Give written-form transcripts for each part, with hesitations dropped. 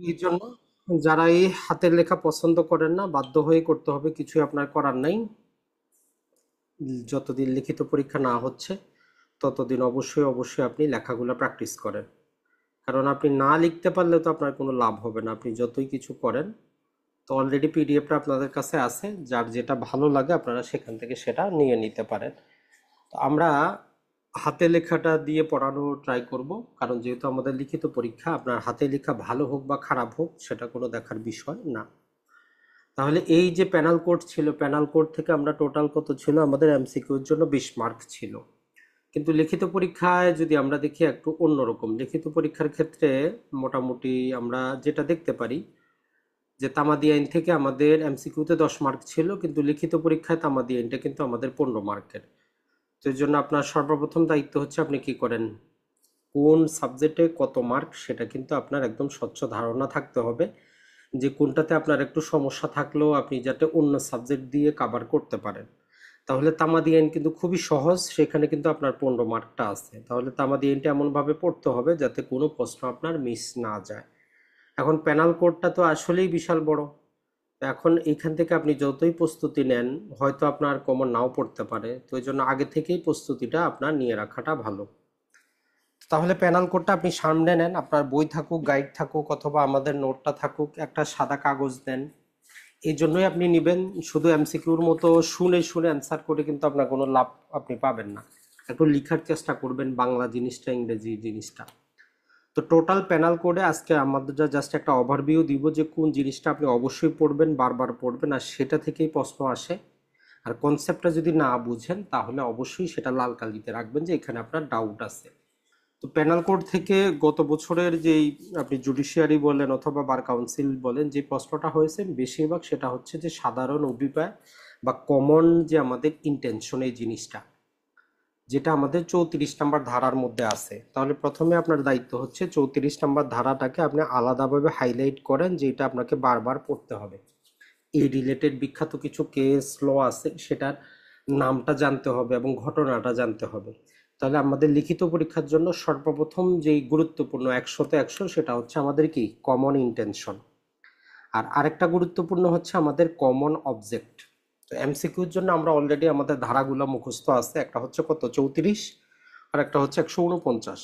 এই জন্য যারা এই হাতের লেখা পছন্দ করেন না, বাধ্য হয়ে করতে হবে, কিছুই আপনার করার নাই। যতদিন লিখিত পরীক্ষা না হচ্ছে ততদিন অবশ্যই অবশ্যই আপনি লেখাগুলো প্র্যাকটিস করেন। কারণ আপনি না লিখতে পারলে তো আপনার কোনো লাভ হবে না, আপনি যতই কিছু করেন। তো অলরেডি পিডিএফটা আপনাদের কাছে আছে, যার যেটা ভালো লাগে আপনারা সেখান থেকে সেটা নিয়ে নিতে পারেন। তো আমরা হাতে লেখাটা দিয়ে পড়ানো ট্রাই করব, কারণ যেহেতু আমাদের লিখিত পরীক্ষা, আপনার হাতে লেখা ভালো হোক বা খারাপ হোক সেটা কোনো দেখার বিষয় না। তাহলে এই যে প্যানাল কোড ছিল, প্যানাল কোড থেকে আমরা টোটাল কত ছিল, আমাদের এমসিকিউর জন্য 20 মার্ক ছিল। কিন্তু লিখিত পরীক্ষায় যদি আমরা দেখি একটু অন্যরকম। লিখিত পরীক্ষার ক্ষেত্রে মোটামুটি আমরা যেটা দেখতে পারি যে তামাদি আইন থেকে আমাদের এমসিকিউতে 10 মার্ক ছিল, কিন্তু লিখিত পরীক্ষায় তামাদি আইনটা কিন্তু আমাদের 15 মার্কের। তো এর জন্য আপনার সর্বপ্রথম দায়িত্ব হচ্ছে আপনি কি করেন, কোন সাবজেক্টে কত মার্ক সেটা কিন্তু আপনার একদম স্বচ্ছ ধারণা থাকতে হবে, যে কোনটাতে আপনার একটু সমস্যা থাকলেও আপনি যাতে অন্য সাবজেক্ট দিয়ে কাভার করতে পারেন। তাহলে তামাদি আইন কিন্তু খুবই সহজ, সেখানে কিন্তু আপনার 15 মার্কটা আছে। তাহলে তামাদি আইনটা এমনভাবে পড়তে হবে যাতে কোনো প্রশ্ন আপনার মিস না যায়। এখন প্যানাল কোডটা তো আসলেই বিশাল বড়। এখন এখান থেকে আপনি যতই প্রস্তুতি নেন, হয়তো আপনার কমন নাও পড়তে পারে। তো এই জন্য আগে থেকেই প্রস্তুতিটা আপনার নিয়ে রাখাটা ভালো। তাহলে প্যানাল কোডটা আপনি সামনে নেন, আপনার বই থাকুক, গাইড থাকুক, অথবা আমাদের নোটটা থাকুক, একটা সাদা কাগজ দেন। এই জন্যই আপনি নেবেন। শুধু এমসিকিউর মতো শুনে শুনে অ্যান্সার করে কিন্তু আপনার কোনো লাভ আপনি পাবেন না। একটু লিখার চেষ্টা করবেন বাংলা জিনিসটা, ইংরেজি জিনিসটা। তো টোটাল প্যানাল কোডে আজকে আমাদের জাস্ট একটা ওভারভিউ দিব যে কোন জিনিসটা আপনি অবশ্যই পড়বেন, বারবার পড়বেন, আর সেটা থেকেই প্রশ্ন আসে। আর কনসেপ্টটা যদি না বুঝেন তাহলে অবশ্যই সেটা লাল কালিতে রাখবেন যে এখানে আপনার ডাউট আছে। তো প্যানাল কোড থেকে গত বছরের যেই আপনি জুডিশিয়ারি বলেন অথবা বার কাউন্সিল বলেন, যে প্রশ্নটা হয়েছে বেশিরভাগ সেটা হচ্ছে যে সাধারণ অভিপ্রায় বা কমন যে আমাদের ইন্টেনশন, এই জিনিসটা যেটা আমাদের 34 নম্বর ধারার মধ্যে আছে। তাহলে প্রথমে আপনার দায়িত্ব হচ্ছে 34 নম্বর ধারাটাকে আপনি আলাদাভাবে হাইলাইট করেন, যে এটা আপনাকে বারবার পড়তে হবে। এই রিলেটেড বিখ্যাত কিছু কেস ল আছে, সেটার নামটা জানতে হবে এবং ঘটনাটা জানতে হবে। তাহলে আমাদের লিখিত পরীক্ষার জন্য সর্বপ্রথম যেই গুরুত্বপূর্ণ 100-তে 100 সেটা হচ্ছে আমাদের কি কমন ইন্টেনশন। আর আরেকটা গুরুত্বপূর্ণ হচ্ছে আমাদের কমন অবজেক্ট। তো এমসিকিউর জন্য আমরা অলরেডি আমাদের ধারাগুলো মুখস্থ আছে, একটা হচ্ছে কত 34, আর একটা হচ্ছে 149।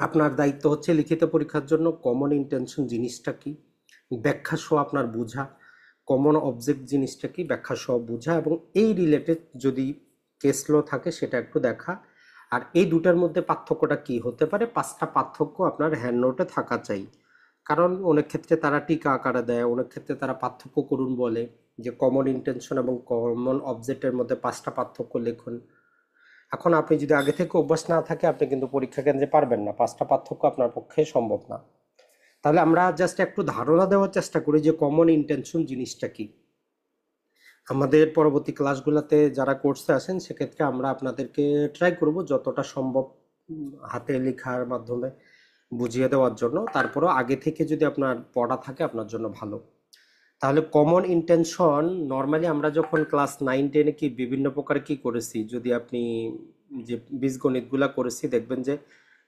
আপনার দায়িত্ব হচ্ছে লিখিত পরীক্ষার জন্য কমন ইন্টেনশন জিনিসটা কি ব্যাখ্যা সহ আপনার বোঝা, কমন অবজেক্ট জিনিসটা কি ব্যাখ্যা সহ বোঝা, এবং এই রিলেটেড যদি কেস ল থাকে সেটা একটু দেখা। আর এই দুটার মধ্যে পার্থক্যটা কি হতে পারে, 5টা পার্থক্য আপনার হ্যান্ড নোটে থাকা চাই। কারণ অনেক ক্ষেত্রে তারা টিকা আকারে দেয়, অনেক ক্ষেত্রে তারা পার্থক্য করুন বলে, যে কমন ইন্টেনশন এবং কমন অবজেক্টের মধ্যে 5টা পার্থক্য লিখুন। এখন আপনি যদি আগে থেকে অভ্যাস না থাকে আপনি কিন্তু পরীক্ষা কেন্দ্রে পারবেন না, 5টা পার্থক্য আপনার পক্ষে সম্ভব না। তাহলে আমরা জাস্ট একটু ধারণা দেওয়ার চেষ্টা করি যে কমন ইন্টেনশন জিনিসটা কি। আমাদের পরবর্তী ক্লাসগুলোতে যারা কোর্সে আসেন সেক্ষেত্রে আমরা আপনাদেরকে ট্রাই করব যতটা সম্ভব হাতে লেখার মাধ্যমে বুঝিয়ে দেওয়ার জন্য। তারপরও আগে থেকে যদি আপনার পড়া থাকে আপনার জন্য ভালো। তাহলে কমন ইন্টেনশন নর্মালি আমরা যখন ক্লাস 9-10-এ কি বিভিন্ন প্রকার কি করেছি, যদি আপনি যে বীজগণিতগুলা করেছি দেখবেন যে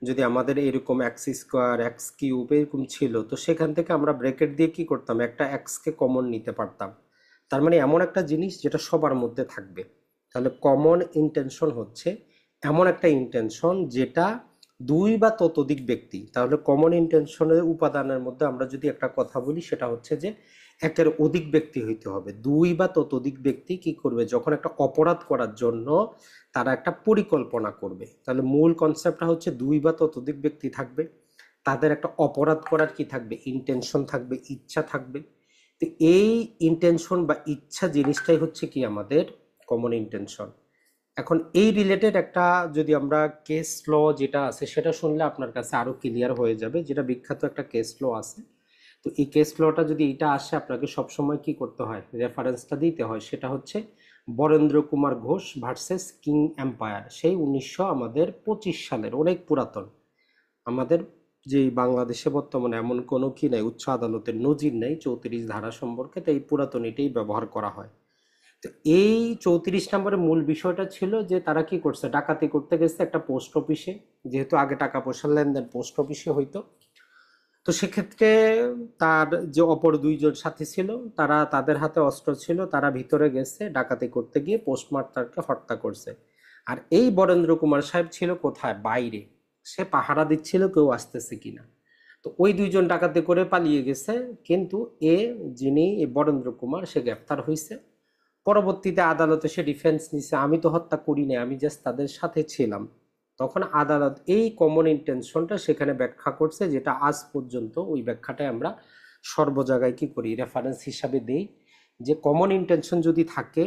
যদি আমাদের এরকম এক্স স্কোয়ার এক্স কিউব এরকম ছিল, তো সেখান থেকে আমরা ব্র্যাকেট দিয়ে কি করতাম, একটা এক্সকে কমন নিতে পারতাম। তার মানে এমন একটা জিনিস যেটা সবার মধ্যে থাকবে। তাহলে কমন ইন্টেনশন হচ্ছে এমন একটা ইন্টেনশন যেটা দুই বা ততোধিক ব্যক্তি, তাহলে কমন ইন্টেনশনের উপাদানের মধ্যে আমরা যদি একটা কথা বলি সেটা হচ্ছে যে একের অধিক ব্যক্তি হইতে হবে। দুই বা ততোধিক ব্যক্তি কি করবে, যখন একটা অপরাধ করার জন্য তারা একটা পরিকল্পনা করবে, তাহলে মূল কনসেপ্টটা হচ্ছে দুই বা ততোধিক ব্যক্তি থাকবে, তাদের একটা অপরাধ করার কি থাকবে, ইন্টেনশন থাকবে, ইচ্ছা থাকবে। তো এই ইন্টেনশন বা ইচ্ছা জিনিসটাই হচ্ছে কি আমাদের কমন ইন্টেনশন। এখন এই রিলেটেড একটা যদি আমরা কেস ল যেটা আছে সেটা শুনলে আপনার কাছে আরো ক্লিয়ার হয়ে যাবে, যেটা বিখ্যাত একটা কেস ল আছে। তো এই কেস লটা যদি এটা আসে আপনাকে সবসময় কি করতে হয়, রেফারেন্সটা দিতে হয়, সেটা হচ্ছে Barendra Kumar Ghosh versus king empire, সেই 1925 সালের, অনেক পুরাতন। আমাদের যে বাংলাদেশে বর্তমানে এমন কোনো কি নাই, উচ্চ আদালতের নজির নেই 34 ধারা সম্পর্কে, তো এই পুরাতন এটাই ব্যবহার করা হয়। তো এই 34 নম্বরের মূল বিষয়টা ছিল যে তারা কি করছে, ডাকাতি করতে গেছে একটা পোস্ট অফিসে, যেহেতু আগে টাকা পয়সার লেনদেন পোস্ট অফিসে হইতো। তো সেক্ষেত্রে তার যে অপর দুইজন সাথী ছিল, তাদের হাতে অস্ত্র ছিল, তারা ভিতরে গেছে ডাকাতি করতে গিয়ে পোস্টমাস্টারকে হত্যা করছে। আর এই বরেন্দ্র কুমার সাহেব ছিল কোথায়? বাইরে। সে পাহারা দিচ্ছিল কেউ আসতেছে কিনা। তো ওই দুইজন ডাকাতি করে পালিয়ে গেছে, কিন্তু যিনি এই বরেন্দ্র কুমার, সে গ্রেফতার হয়েছে। পরবর্তীতে আদালতে সে ডিফেন্স নিছে, আমি তো হত্যা করি নাই, আমি জাস্ট তাদের সাথে ছিলাম। তখন আদালত এই কমন ইন্টেনশনটা সেখানে ব্যাখ্যা করছে, যেটা আজ পর্যন্ত ওই ব্যাখ্যাটাই আমরা সর্ব জায়গায় কি করি, রেফারেন্স হিসাবে দেই, যে কমন ইন্টেনশন যদি থাকে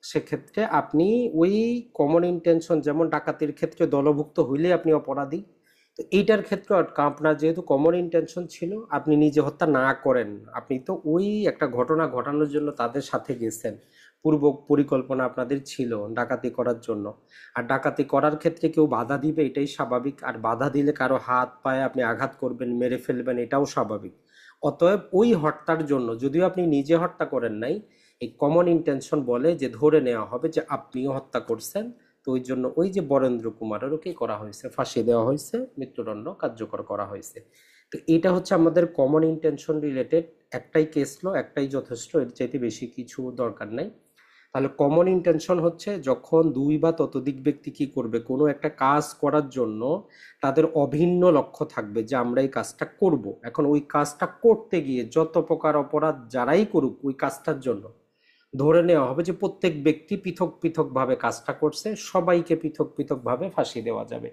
সেক্ষেত্রে আপনি ওই কমন ইন্টেনশন, যেমন ডাকাতির ক্ষেত্রে দলভুক্ত হইলে আপনি অপরাধী, তো এইটার ক্ষেত্রে আপনার যেহেতু কমন ইন্টেনশন ছিল, আপনি নিজে হত্যা না করেন, আপনি তো ওই একটা ঘটনা ঘটানোর জন্য তাদের সাথে গেছেন, পূর্ব পরিকল্পনা আপনাদের ছিল ডাকাতি করার জন্য। আর ডাকাতি করার ক্ষেত্রে কেউ বাধা দিবে, এটাই স্বাভাবিক। আর বাধা দিলে কারো হাত পায়ে আপনি আঘাত করবেন, মেরে ফেলবেন, এটাও স্বাভাবিক। অতএব ওই হত্যার জন্য, যদিও আপনি নিজে হত্যা করেন নাই, এই কমন ইন্টেনশন বলে যে ধরে নেওয়া হবে যে আপনিও হত্যা করছেন। তো ওই জন্য ওই যে বরেন্দ্র কুমারেরও কি করা হয়েছে, ফাঁসি দেওয়া হয়েছে, মৃত্যুদণ্ড কার্যকর করা হয়েছে। তো এটা হচ্ছে আমাদের কমন ইন্টেনশন রিলেটেড একটাই কেস ল, একটাই যথেষ্ট, এর চাইতে বেশি কিছু দরকার নাই। তাহলে কমন ইন্টেনশন হচ্ছে যখন দুই বা ততোধিক ব্যক্তি কি করবে, কোনো একটা কাজ করার জন্য তাদের অভিন্ন লক্ষ্য থাকবে যে আমরা এই কাজটা করব। এখন ওই কাজটা করতে গিয়ে যত প্রকার অপরাধ যারাই করুক ওই কাজটার জন্য, ধরে নেওয়া হবে যে প্রত্যেক ব্যক্তি পৃথক পৃথক ভাবে কাজটা করছে, সবাইকে পৃথক পৃথক ভাবে ফাঁসি দেওয়া যাবে।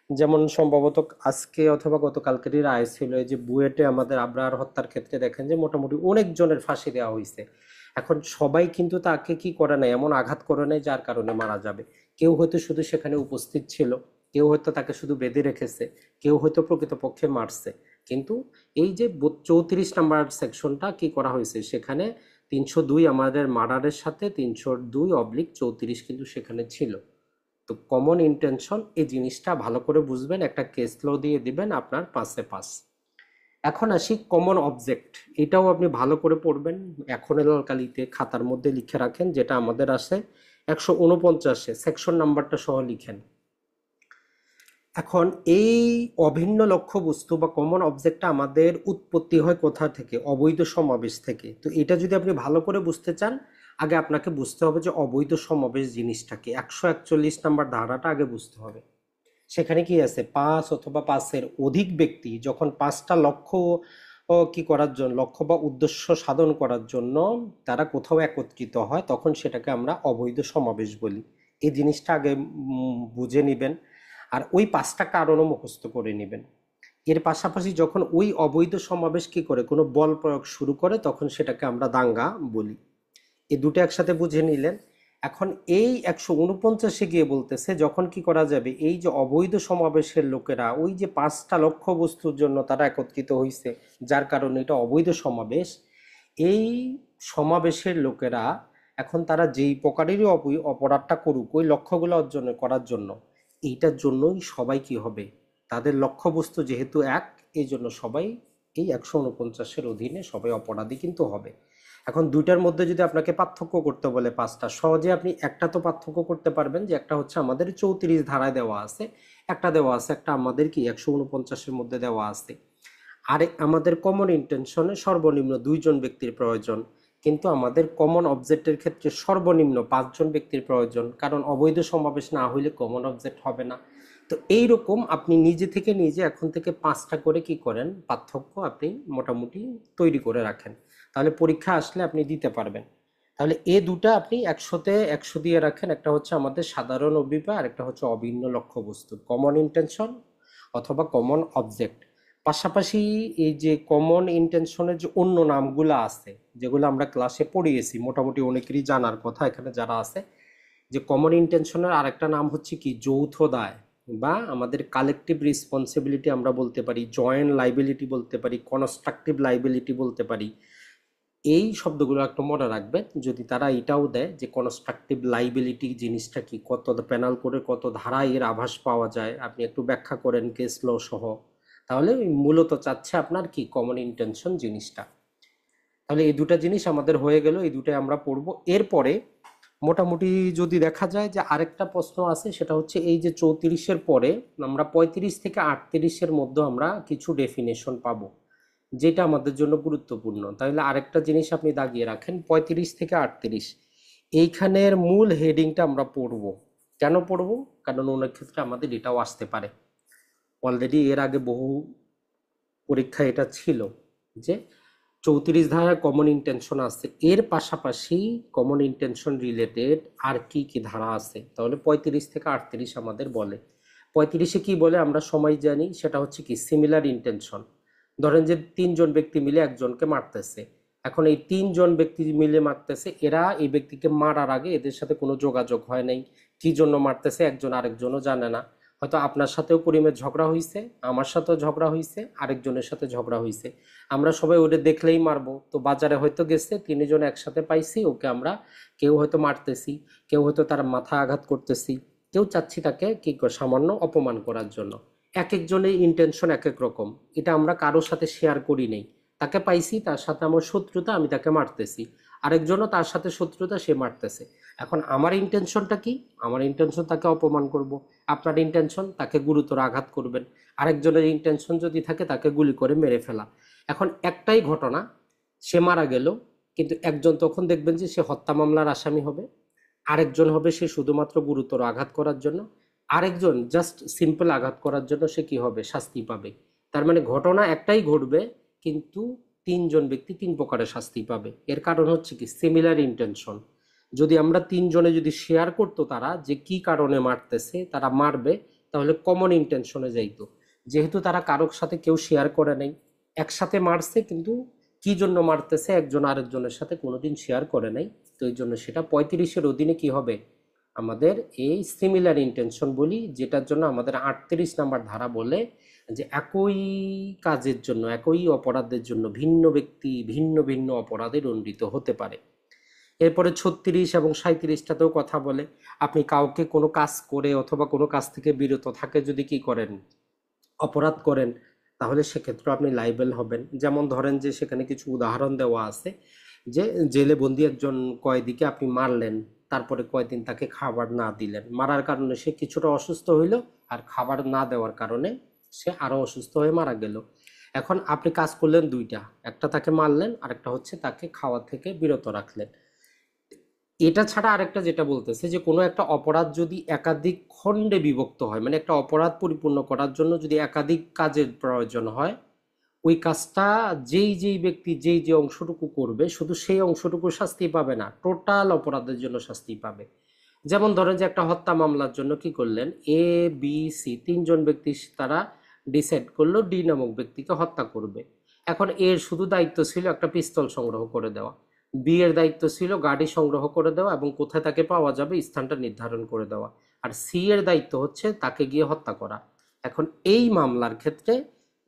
যেমন সম্ভবত আজকে অথবা গতকালকেরই রায় ছিল, এই যে বুয়েটে আমাদের আবরার হত্যার ক্ষেত্রে দেখেন যে মোটামুটি অনেক জনের ফাঁসি দেওয়া হয়েছে। এখন সবাই কিন্তু তাকে কি করে নাই, এমন আঘাত করে নাই যার কারণে মারা যাবে। কেউ হয়তো শুধু সেখানে উপস্থিত ছিল, কেউ হয়তো তাকে শুধু বেঁধে রেখেছে, কেউ হয়তো প্রকৃতপক্ষে মারছে। কিন্তু এই যে 34 নম্বর সেকশনটা কি করা হয়েছে, সেখানে 302 আমাদের মার্ডারের সাথে 302/34 কিন্তু সেখানে ছিল। তো কমন ইন্টেনশন এই জিনিসটা ভালো করে বুঝবেন, একটা কেস ল দিয়ে দিবেন, আপনার 5-এ 5। এখন আসি কমন অবজেক্ট, এটাও আপনি ভালো করে পড়বেন, এখনের কালিতে খাতার মধ্যে লিখে রাখেন, যেটা আমাদের আসে 149-এ, সেকশন নাম্বারটা সহ লিখেন। এখন এই অভিন্ন লক্ষ্য বস্তু বা কমন অবজেক্টটা আমাদের উৎপত্তি হয় কোথা থেকে? অবৈধ সমাবেশ থেকে। তো এটা যদি আপনি ভালো করে বুঝতে চান, আগে আপনাকে বুঝতে হবে যে অবৈধ সমাবেশ জিনিসটাকে, 141 নম্বর ধারাটা আগে বুঝতে হবে। সেখানে কি আছে, 5 অথবা 5-এর অধিক ব্যক্তি যখন 5টা লক্ষ্য কি করার জন্য, লক্ষ্য বা উদ্দেশ্য সাধন করার জন্য তারা কোথাও একত্রিত হয়, তখন সেটাকে আমরা অবৈধ সমাবেশ বলি। এই জিনিসটা আগে বুঝে নিবেন। আর ওই 5টা কারণও মুখস্থ করে নেবেন। এর পাশাপাশি যখন ওই অবৈধ সমাবেশ কি করে, কোনো বল প্রয়োগ শুরু করে, তখন সেটাকে আমরা দাঙ্গা বলি। এই দুটো একসাথে বুঝে নিলেন। এখন এই 149-এ গিয়ে বলতেছে যখন কি করা যাবে, এই যে অবৈধ সমাবেশের লোকেরা ওই যে 5টা লক্ষ্য বস্তুর জন্য তারা একত্রিত হয়েছে, যার কারণে এটা অবৈধ সমাবেশ। এই সমাবেশের লোকেরা এখন তারা যেই প্রকারেরই অপরাধটা করুক, ওই লক্ষ্যগুলো অর্জন করার জন্য, এইটার জন্যই সবাই কি হবে, তাদের লক্ষ্যবস্তু যেহেতু এক, এই জন্য সবাই এই 149-এর অধীনে সবাই অপরাধী কিন্তু হবে। এখন দুইটার মধ্যে যদি আপনাকে পার্থক্য করতে বলে 5টা, সহজে আপনি একটা তো পার্থক্য করতে পারবেন, যে একটা হচ্ছে আমাদের 34 ধারায় দেওয়া আছে, একটা দেওয়া আছে একটা আমাদের কি 149-এর মধ্যে দেওয়া আছে। আর আমাদের কমন ইন্টেনশনে সর্বনিম্ন 2জন ব্যক্তির প্রয়োজন, কিন্তু আমাদের কমন অবজেক্টের ক্ষেত্রে সর্বনিম্ন 5জন ব্যক্তির প্রয়োজন, কারণ অবৈধ সমাবেশ না হইলে কমন অবজেক্ট হবে না। তো এইরকম আপনি নিজে থেকে নিজে এখন থেকে 5টা করে কি করেন, পার্থক্য আপনি মোটামুটি তৈরি করে রাখেন, তাহলে পরীক্ষা আসলে আপনি দিতে পারবেন। তাহলে এই দুটা আপনি 100-তে 100 দিয়ে রাখেন, একটা হচ্ছে আমাদের সাধারণ অভিপ্রায়, আর একটা হচ্ছে অভিন্ন লক্ষ্যবস্তু, কমন ইন্টেনশন অথবা কমন অবজেক্ট। পাশাপাশি এই যে কমন ইন্টেনশনের যে অন্য নামগুলো আছে, যেগুলো আমরা ক্লাসে পড়িয়েছি, মোটামুটি অনেকেরই জানার কথা এখানে যারা আছে, যে কমন ইন্টেনশনের আরেকটা নাম হচ্ছে কি যৌথ দায়, বা আমাদের কালেকটিভ রেসপন্সিবিলিটি আমরা বলতে পারি, জয়েন্ট লাইবিলিটি বলতে পারি, কনস্ট্রাকটিভ লাইবিলিটি বলতে পারি। এই শব্দগুলো একটু মনে রাখবেন, যদি তারা এটাও দেয় যে কনস্ট্রাকটিভ লাইবিলিটি জিনিসটা কি, কত পেনাল করে কত ধারায় এর আভাস পাওয়া যায়, আপনি একটু ব্যাখ্যা করেন কেস ল সহ, তাহলে মূলত চাচ্ছে আপনার কি কমন ইন্টেনশন জিনিসটা। তাহলে এই দুটা জিনিস আমাদের হয়ে গেল, এই দুটাই আমরা পড়বো। এরপরে মোটামুটি যদি দেখা যায় যে আরেকটা প্রশ্ন আছে, সেটা হচ্ছে এই যে 34-এর পরে আমরা 35 থেকে 38-এর মধ্যে আমরা কিছু ডেফিনেশন পাবো। যেটা আমাদের জন্য গুরুত্বপূর্ণ। তাহলে আরেকটা জিনিস আপনি দাগিয়ে রাখেন, 35 থেকে 38 এইখানের মূল হেডিংটা আমরা পড়ব। কেন পড়ব? কারণ অনেক ক্ষেত্রে আমাদের এটাও আসতে পারে। অলরেডি এর আগে বহু পরীক্ষা এটা ছিল যে 34 ধারার কমন ইন্টেনশন আছে, এর পাশাপাশি কমন ইন্টেনশন রিলেটেড আর কি কি ধারা আছে। তাহলে 35 থেকে 38 আমাদের বলে। 35-এ কি বলে আমরা সবাই জানি, সেটা হচ্ছে কি সিমিলার ইন্টেনশন। ধরেন যে তিনজন ব্যক্তি মিলে একজনকে মারতেছে। এখন এই তিনজন ব্যক্তি মিলে মারতেছে, এরা এই ব্যক্তিকে মারার আগে এদের সাথে কোনো যোগাযোগ হয় নাই। কি জন্য মারতেছে একজন আরেকজনও জানে না। হয়তো আপনার সাথেও করিমের ঝগড়া হয়েছে, আমার সাথেও ঝগড়া হয়েছে, আরেকজনের সাথে ঝগড়া হয়েছে। আমরা সবাই ওটা দেখলেই মারবো। তো বাজারে হয়তো গেছে, তিনজন একসাথে পাইছি, ওকে আমরা কেউ হয়তো মারতেছি, কেউ হয়তো তার মাথা আঘাত করতেছি, কেউ চাচ্ছি তাকে কি সামান্য অপমান করার জন্য। এক একজনের ইন্টেনশন এক এক রকম। এটা আমরা কারোর সাথে শেয়ার করি নেই। তাকে পাইছি, তার সাথে আমার শত্রুতা, আমি তাকে মারতেছি। আরেকজনও তার সাথে শত্রুতা, সে মারতেছে। এখন আমার ইন্টেনশনটা কি? আমার ইন্টেনশন তাকে অপমান করব। আপনার ইন্টেনশন তাকে গুরুতর আঘাত করবেন। আরেকজনের ইন্টেনশন যদি থাকে তাকে গুলি করে মেরে ফেলা। এখন একটাই ঘটনা, সে মারা গেল, কিন্তু একজন তখন দেখবেন যে সে হত্যা মামলার আসামি হবে, আরেকজন হবে সে শুধুমাত্র গুরুতর আঘাত করার জন্য, আরেকজন জাস্ট সিম্পল আঘাত করার জন্য সে কি হবে, শাস্তি পাবে। তার মানে ঘটনা একটাই ঘটবে, কিন্তু তিনজন ব্যক্তি তিন প্রকারের শাস্তি পাবে। এর কারণ হচ্ছে কি সিমিলার ইন্টেনশন। যদি আমরা তিনজনে যদি শেয়ার করতো তারা যে কি কারণে মারতেছে, তারা মারবে, তাহলে কমন ইন্টেনশনে যাইতো। যেহেতু তারা কারোর সাথে কেউ শেয়ার করে নাই, একসাথে মারছে, কিন্তু কি জন্য মারতেছে একজন আরেকজনের সাথে কোনোদিন শেয়ার করে নাই। তো এই জন্য সেটা 35-এর অধীনে কি হবে, আমাদের এই সিমিলার ইন্টেনশন বলি, যেটার জন্য আমাদের 38 নাম্বার ধারা বলে যে একই কাজের জন্য, একই অপরাধের জন্য ভিন্ন ব্যক্তি ভিন্ন ভিন্ন অপরাধে দণ্ডিত হতে পারে। এরপরে 36 এবং 37টাতেও কথা বলে, আপনি কাউকে কোনো কাজ করে অথবা কোনো কাজ থেকে বিরত থাকে যদি কি করেন, অপরাধ করেন, তাহলে সেক্ষেত্রে আপনি লাইবেল হবেন। যেমন ধরেন যে সেখানে কিছু উদাহরণ দেওয়া আছে যে জেলে বন্দি একজন কয়েদিকে আপনি মারলেন, তারপরে কয়েকদিন তাকে খাবার না দিলেন, মারার কারণে সে কিছুটা অসুস্থ হইল, আর খাবার না দেওয়ার কারণে সে আরো অসুস্থ হয়ে মারা গেল। এখন আপনি কাজ করলেন দুইটা, একটা তাকে মারলেন, আরেকটা হচ্ছে তাকে খাওয়া থেকে বিরত রাখলেন। এটা ছাড়া আরেকটা যেটা বলতেছে যে কোনো একটা অপরাধ যদি একাধিক খণ্ডে বিভক্ত হয়, মানে একটা অপরাধ পরিপূর্ণ করার জন্য যদি একাধিক কাজের প্রয়োজন হয়, ওই কাজটা যেই যেই ব্যক্তি যেই যে অংশটুকু করবে, শুধু সেই অংশটুকু শাস্তি পাবে না, টোটাল অপরাধের জন্য শাস্তি পাবে। যেমন ধরেন যে একটা হত্যা মামলার জন্য কি করলেন, এ বি সি তিনজন ব্যক্তি তারা ডিসাইড করলো ডি নামক ব্যক্তিকে হত্যা করবে। এখন এর শুধু দায়িত্ব ছিল একটা পিস্তল সংগ্রহ করে দেওয়া, বি এর দায়িত্ব ছিল গাড়ি সংগ্রহ করে দেওয়া এবং কোথায় তাকে পাওয়া যাবে স্থানটা নির্ধারণ করে দেওয়া, আর সি এর দায়িত্ব হচ্ছে তাকে গিয়ে হত্যা করা। এখন এই মামলার ক্ষেত্রে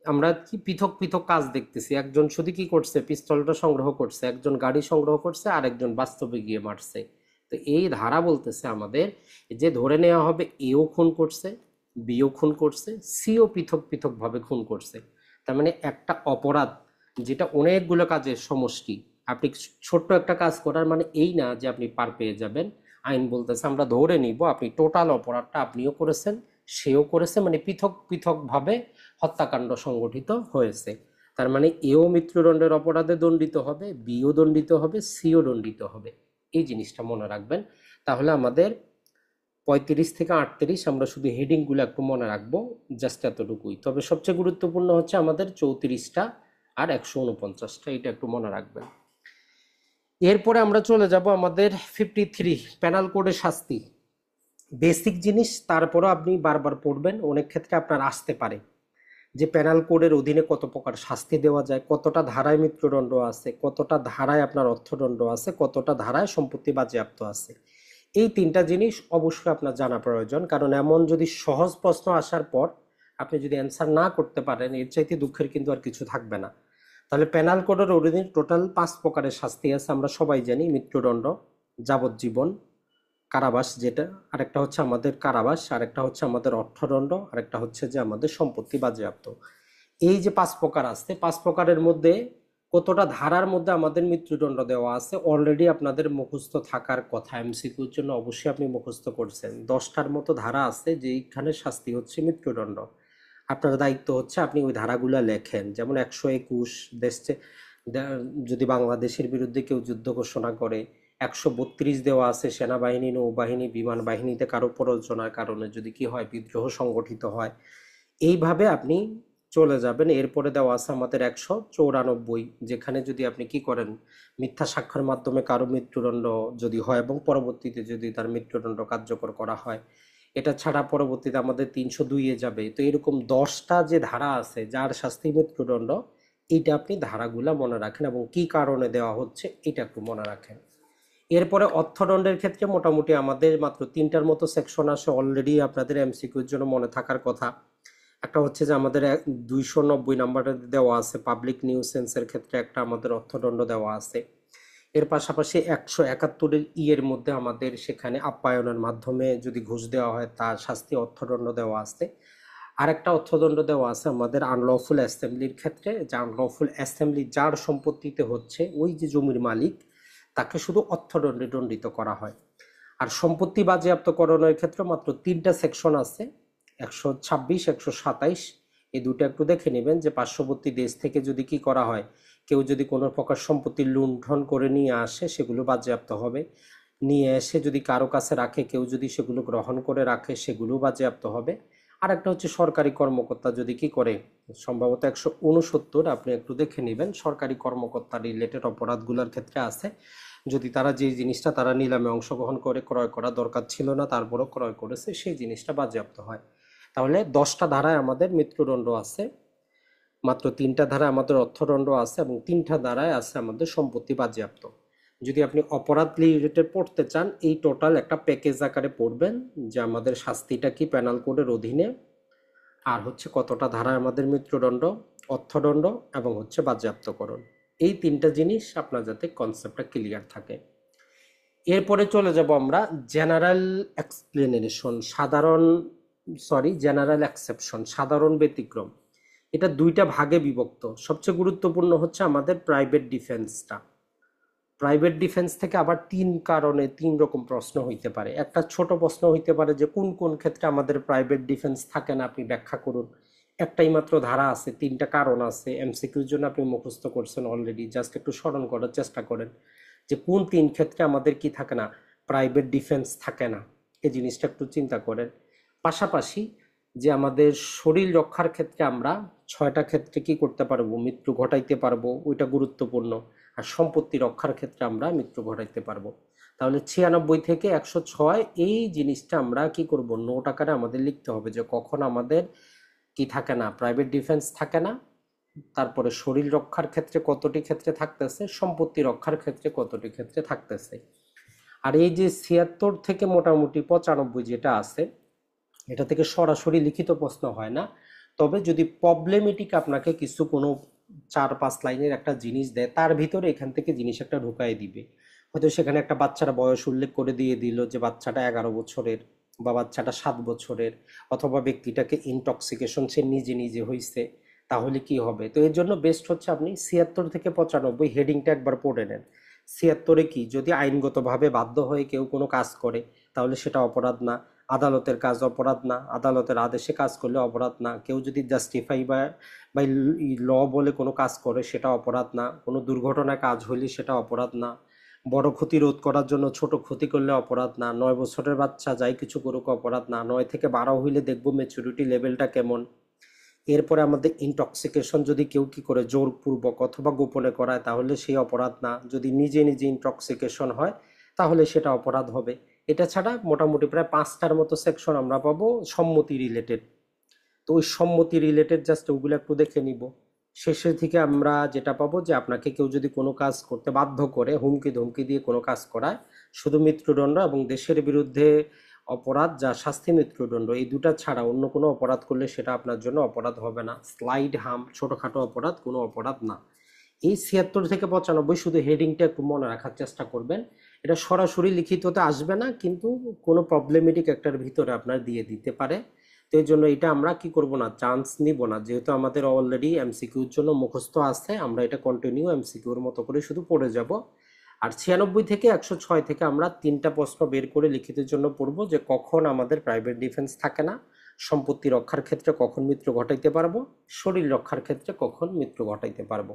আমরা কি পৃথক পৃথক কাজ দেখতেছি, একজন শুধু কি করছে পিস্তলটা সংগ্রহ করছে, একজন গাড়ি সংগ্রহ করছে, আর একজন বাস্তবে গিয়ে মারছে। তো এই ধারা বলতেছে আমাদের যে ধরে নেওয়া হবে এও খুন করছে, বিও খুন করছে, সিও পৃথক পৃথক ভাবে খুন করছে। তার মানে একটা অপরাধ যেটা অনেকগুলো কাজের সমষ্টি, আপনি ছোট্ট একটা কাজ করার মানে এই না যে আপনি পার পেয়ে যাবেন। আইন বলতেছে আমরা ধরে নিব আপনি টোটাল অপরাধটা আপনিও করেছেন, সেও করেছে, মানে পৃথক পৃথক ভাবে হত্যাকাণ্ড সংগঠিত হয়েছে। তার মানে এও মৃত্যুদণ্ডের অপরাধে দণ্ডিত হবে, বিও দণ্ডিত হবে, সিও দণ্ডিত হবে। এই জিনিসটা মনে রাখবেন। তাহলে আমাদের 35 থেকে 38 আমরা শুধু হেডিংগুলো একটু মনে রাখবো, জাস্ট এতটুকুই। তবে সবচেয়ে গুরুত্বপূর্ণ হচ্ছে আমাদের 34টা আর 149টা, এটা একটু মনে রাখবেন। এরপরে আমরা চলে যাব আমাদের 53 পেনাল কোডের শাস্তি। বেসিক জিনিস, তারপরও আপনি বারবার পড়বেন, অনেক ক্ষেত্রে আপনার আসতে পারে যে পেনাল কোডের অধীনে কত প্রকার শাস্তি দেওয়া যায়, কতটা ধারায় মৃত্যুদণ্ড আছে, কতটা ধারায় আপনার অর্থদণ্ড আছে, কতটা ধারায় সম্পত্তি বাজেয়াপ্ত আছে। এই তিনটা জিনিস অবশ্যই আপনার জানা প্রয়োজন, কারণ এমন যদি সহজ প্রশ্ন আসার পর আপনি যদি অ্যান্সার না করতে পারেন, এর চাইতে দুঃখের কিন্তু আর কিছু থাকবে না। তাহলে পেনাল কোডের অধীনে টোটাল 5 প্রকারের শাস্তি আছে, আমরা সবাই জানি মৃত্যুদণ্ড, যাবজ্জীবন, কারাবাস যেটা, আরেকটা হচ্ছে আমাদের কারাবাস, আরেকটা হচ্ছে আমাদের অর্থদণ্ড, আরেকটা হচ্ছে যে আমাদের সম্পত্তি বাজেয়াপ্ত। এই যে 5 প্রকার আছে, 5 প্রকারের মধ্যে কতটা ধারার মধ্যে আমাদের মৃত্যুদণ্ড দেওয়া আছে অলরেডি আপনাদের মুখস্থ থাকার কথা। এমসিকিউর জন্য অবশ্যই আপনি মুখস্থ করছেন, 10টার মতো ধারা আছে যেইখানে শাস্তি হচ্ছে মৃত্যুদণ্ড। আপনার দায়িত্ব হচ্ছে আপনি ওই ধারাগুলো লেখেন। যেমন 121 দেশে যদি বাংলাদেশের বিরুদ্ধে কেউ যুদ্ধ ঘোষণা করে, 132 দেওয়া আছে সেনাবাহিনী, নৌবাহিনী, বিমান বাহিনীতে কারো প্ররোচনার কারণে যদি কি হয়, বিদ্রোহ সংগঠিত হয়, এইভাবে আপনি চলে যাবেন। এরপরে দেওয়া আছে আমাদের 194, যেখানে যদি আপনি কি করেন, মিথ্যা সাক্ষ্যের মাধ্যমে কারো মৃত্যুদণ্ড যদি হয় এবং পরবর্তীতে যদি তার মৃত্যুদণ্ড কার্যকর করা হয়। এটা ছাড়া পরবর্তীতে আমাদের 302-এ যাবে। তো এরকম 10টা যে ধারা আছে যার শাস্তি মৃত্যুদণ্ড, এইটা আপনি ধারাগুলা মনে রাখেন এবং কি কারণে দেওয়া হচ্ছে এটা একটু মনে রাখেন। এরপরে অর্থদণ্ডের ক্ষেত্রে মোটামুটি আমাদের মাত্র 3টার মতো সেকশন আসে, অলরেডি আপনাদের এমসিকিউর জন্য মনে থাকার কথা। একটা হচ্ছে যে আমাদের 290 নাম্বারে দেওয়া আছে পাবলিক নিউসেন্সের ক্ষেত্রে একটা আমাদের অর্থদণ্ড দেওয়া আছে। এর পাশাপাশি 171-এর এর মধ্যে আমাদের সেখানে আপ্যায়নের মাধ্যমে যদি ঘুষ দেওয়া হয় তার শাস্তি অর্থদণ্ড দেওয়া আছে। আরেকটা অর্থদণ্ড দেওয়া আছে আমাদের আনলফুল অ্যাসেম্বলির ক্ষেত্রে, যে আনলফুল অ্যাসেম্বলি যার সম্পত্তিতে হচ্ছে ওই যে জমির মালিক, তাকে শুধু অর্থদণ্ডে দণ্ডিত করা হয়। আর সম্পত্তি বাজেয়াপ্তকরণের ক্ষেত্রে মাত্র 3টা সেকশন আছে, 126, 127। এই দুটো একটু দেখে নেবেন যে পার্শ্ববর্তী দেশ থেকে যদি কি করা হয়, কেউ যদি কোনো প্রকার সম্পত্তি লুণ্ঠন করে নিয়ে আসে, সেগুলো বাজেয়াপ্ত হবে। নিয়ে এসে যদি কারো কাছে রাখে, কেউ যদি সেগুলো গ্রহণ করে রাখে, সেগুলো বাজেয়াপ্ত হবে। আর একটা হচ্ছে সরকারি কর্মকর্তা যদি কি করে, সম্ভবত 169, আপনি একটু দেখে নেবেন, সরকারি কর্মকর্তা রিলেটেড অপরাধগুলোর ক্ষেত্রে আছে। যদি তারা যে জিনিসটা তারা নিলামে অংশগ্রহণ করে ক্রয় করা দরকার ছিল না, তারপরও ক্রয় করেছে, সেই জিনিসটা বাজেয়াপ্ত হয়। তাহলে 10টা ধারায় আমাদের মৃত্যুদণ্ড আছে, মাত্র 3টা ধারায় আমাদের অর্থদণ্ড আছে এবং 3টা ধারায় আছে আমাদের সম্পত্তি বাজেয়াপ্ত। যদি আপনি অপরাধ রিলেটেড পড়তে চান, এই টোটাল একটা প্যাকেজ আকারে পড়বেন যে আমাদের শাস্তিটা কি পেনাল কোডের অধীনে, আর হচ্ছে কতটা ধারায় আমাদের মৃত্যুদণ্ড, অর্থদণ্ড এবং হচ্ছে বাজেয়াপ্তকরণ। এই 3টা জিনিস আপনার যাতে কনসেপ্টটা ক্লিয়ার থাকে। এরপরে চলে যাব আমরা জেনারেল এক্সপ্লেনেশন, জেনারেল এক্সেপশন, সাধারণ ব্যতিক্রম। এটা 2টা ভাগে বিভক্ত। সবচেয়ে গুরুত্বপূর্ণ হচ্ছে আমাদের প্রাইভেট ডিফেন্সটা। প্রাইভেট ডিফেন্স থেকে আবার 3 কারণে 3 রকম প্রশ্ন হইতে পারে। একটা ছোট প্রশ্ন হইতে পারে যে কোন কোন ক্ষেত্রে আমাদের প্রাইভেট ডিফেন্স থাকে না, আপনি ব্যাখ্যা করুন। একটাই মাত্র ধারা আছে, 3টা কারণ আছে। এমসিকিউর জন্য আপনি মুখস্থ করছেন অলরেডি, জাস্ট একটু স্মরণ করার চেষ্টা করেন যে কোন 3 ক্ষেত্রে আমাদের কি থাকে না, প্রাইভেট ডিফেন্স থাকে না। এই জিনিসটা একটু চিন্তা করেন। পাশাপাশি যে আমাদের শরীর রক্ষার ক্ষেত্রে আমরা 6টা ক্ষেত্রে কি করতে পারবো, মৃত্যু ঘটাইতে পারবো, ওইটা গুরুত্বপূর্ণ। আর সম্পত্তি রক্ষার ক্ষেত্রে আমরা মৃত্যু ঘটাইতে পারবো। তাহলে 96 থেকে 106 এই জিনিসটা আমরা কি করব, নোট আকারে আমাদের লিখতে হবে যে কখন আমাদের কি থাকে না, প্রাইভেট ডিফেন্স থাকে না, তারপরে শরীর রক্ষার ক্ষেত্রে কতটি ক্ষেত্রে থাকতেছে, সম্পত্তি রক্ষার ক্ষেত্রে কতটি ক্ষেত্রে থাকতেছে। আর এই যে 76 থেকে মোটামুটি 95 যেটা আছে, এটা থেকে সরাসরি লিখিত প্রশ্ন হয় না। তবে যদি প্রবলেমেটিক আপনাকে কিছু কোনো 4-5 লাইনের একটা জিনিস দেয়, তার ভিতরে এখান থেকে জিনিস একটা ঢুকাই দিবে। হয়তো সেখানে একটা বাচ্চার বয়স উল্লেখ করে দিয়ে দিল যে বাচ্চাটা 11 বছরের বা বাচ্চাটা 7 বছরের, অথবা ব্যক্তিটাকে ইনটক্সিকেশন সে নিজে নিজে হয়েছে, তাহলে কি হবে। তো এর জন্য বেস্ট হচ্ছে আপনি 76 থেকে 95 হেডিংটা একবার পড়ে নেন। 76-এ কি, যদি আইনগতভাবে বাধ্য হয়ে কেউ কোনো কাজ করে তাহলে সেটা অপরাধ না, আদালতের কাজ অপরাধ না, আদালতের আদেশে কাজ করলে অপরাধ না, কেউ যদি জাস্টিফাই বা ল বলে কোনো কাজ করে সেটা অপরাধ না, কোনো দুর্ঘটনায় কাজ হইলে সেটা অপরাধ না, বড় ক্ষতি রোধ করার জন্য ছোট ক্ষতি করলে অপরাধ না, 9 বছরের বাচ্চা যাই কিছু করুক অপরাধ না, 9 থেকে 12 হইলে দেখবো ম্যাচুরিটি লেভেলটা কেমন। এরপরে আমাদের ইনটক্সিকেশন যদি কেউ কি করে জোরপূর্বক অথবা গোপনে করায় তাহলে সেই অপরাধ না, যদি নিজে নিজে ইনটক্সিকেশন হয় তাহলে সেটা অপরাধ হবে। এটা ছাড়া মোটামুটি প্রায় 5টার মতো সেকশন আমরা পাবো সম্মতি রিলেটেড। তো ওই সম্মতি রিলেটেড জাস্ট ওগুলো একটু দেখে নিব। শেষের থেকে আমরা যেটা পাবো যে আপনাকে কেউ যদি কোনো কাজ করতে বাধ্য করে, হুমকি ধমকি দিয়ে কোনো কাজ করায়, শুধু মৃত্যুদণ্ড এবং দেশের বিরুদ্ধে অপরাধ যা শাস্তি মৃত্যুদণ্ড, এই দুটা ছাড়া অন্য কোনো অপরাধ করলে সেটা আপনার জন্য অপরাধ হবে না। স্লাইড হার্ম ছোটোখাটো অপরাধ, কোনো অপরাধ না। এই 76 থেকে 95 শুধু হেডিংটা একটু মনে রাখার চেষ্টা করবেন। এটা সরাসরি লিখিততে আসবে না, কিন্তু কোনো প্রবলেমেটিক একটার ভিতরে আপনার দিয়ে দিতে পারে। তো এই জন্য এটা আমরা কি করব না, চান্স নিব না, যেহেতু আমাদের অলরেডি এমসিকিউর জন্য মুখস্থ আছে, আমরা এটা কন্টিনিউ এমসিকিউর মতো করে শুধু পড়ে যাব। আর 96 থেকে 106 থেকে আমরা 3টা প্রশ্ন বের করে লিখিতের জন্য পড়বো যে কখন আমাদের প্রাইভেট ডিফেন্স থাকে না, সম্পত্তি রক্ষার ক্ষেত্রে কখন মৃত্যু ঘটাইতে পারবো, শরীর রক্ষার ক্ষেত্রে কখন মৃত্যু ঘটাইতে পারবো।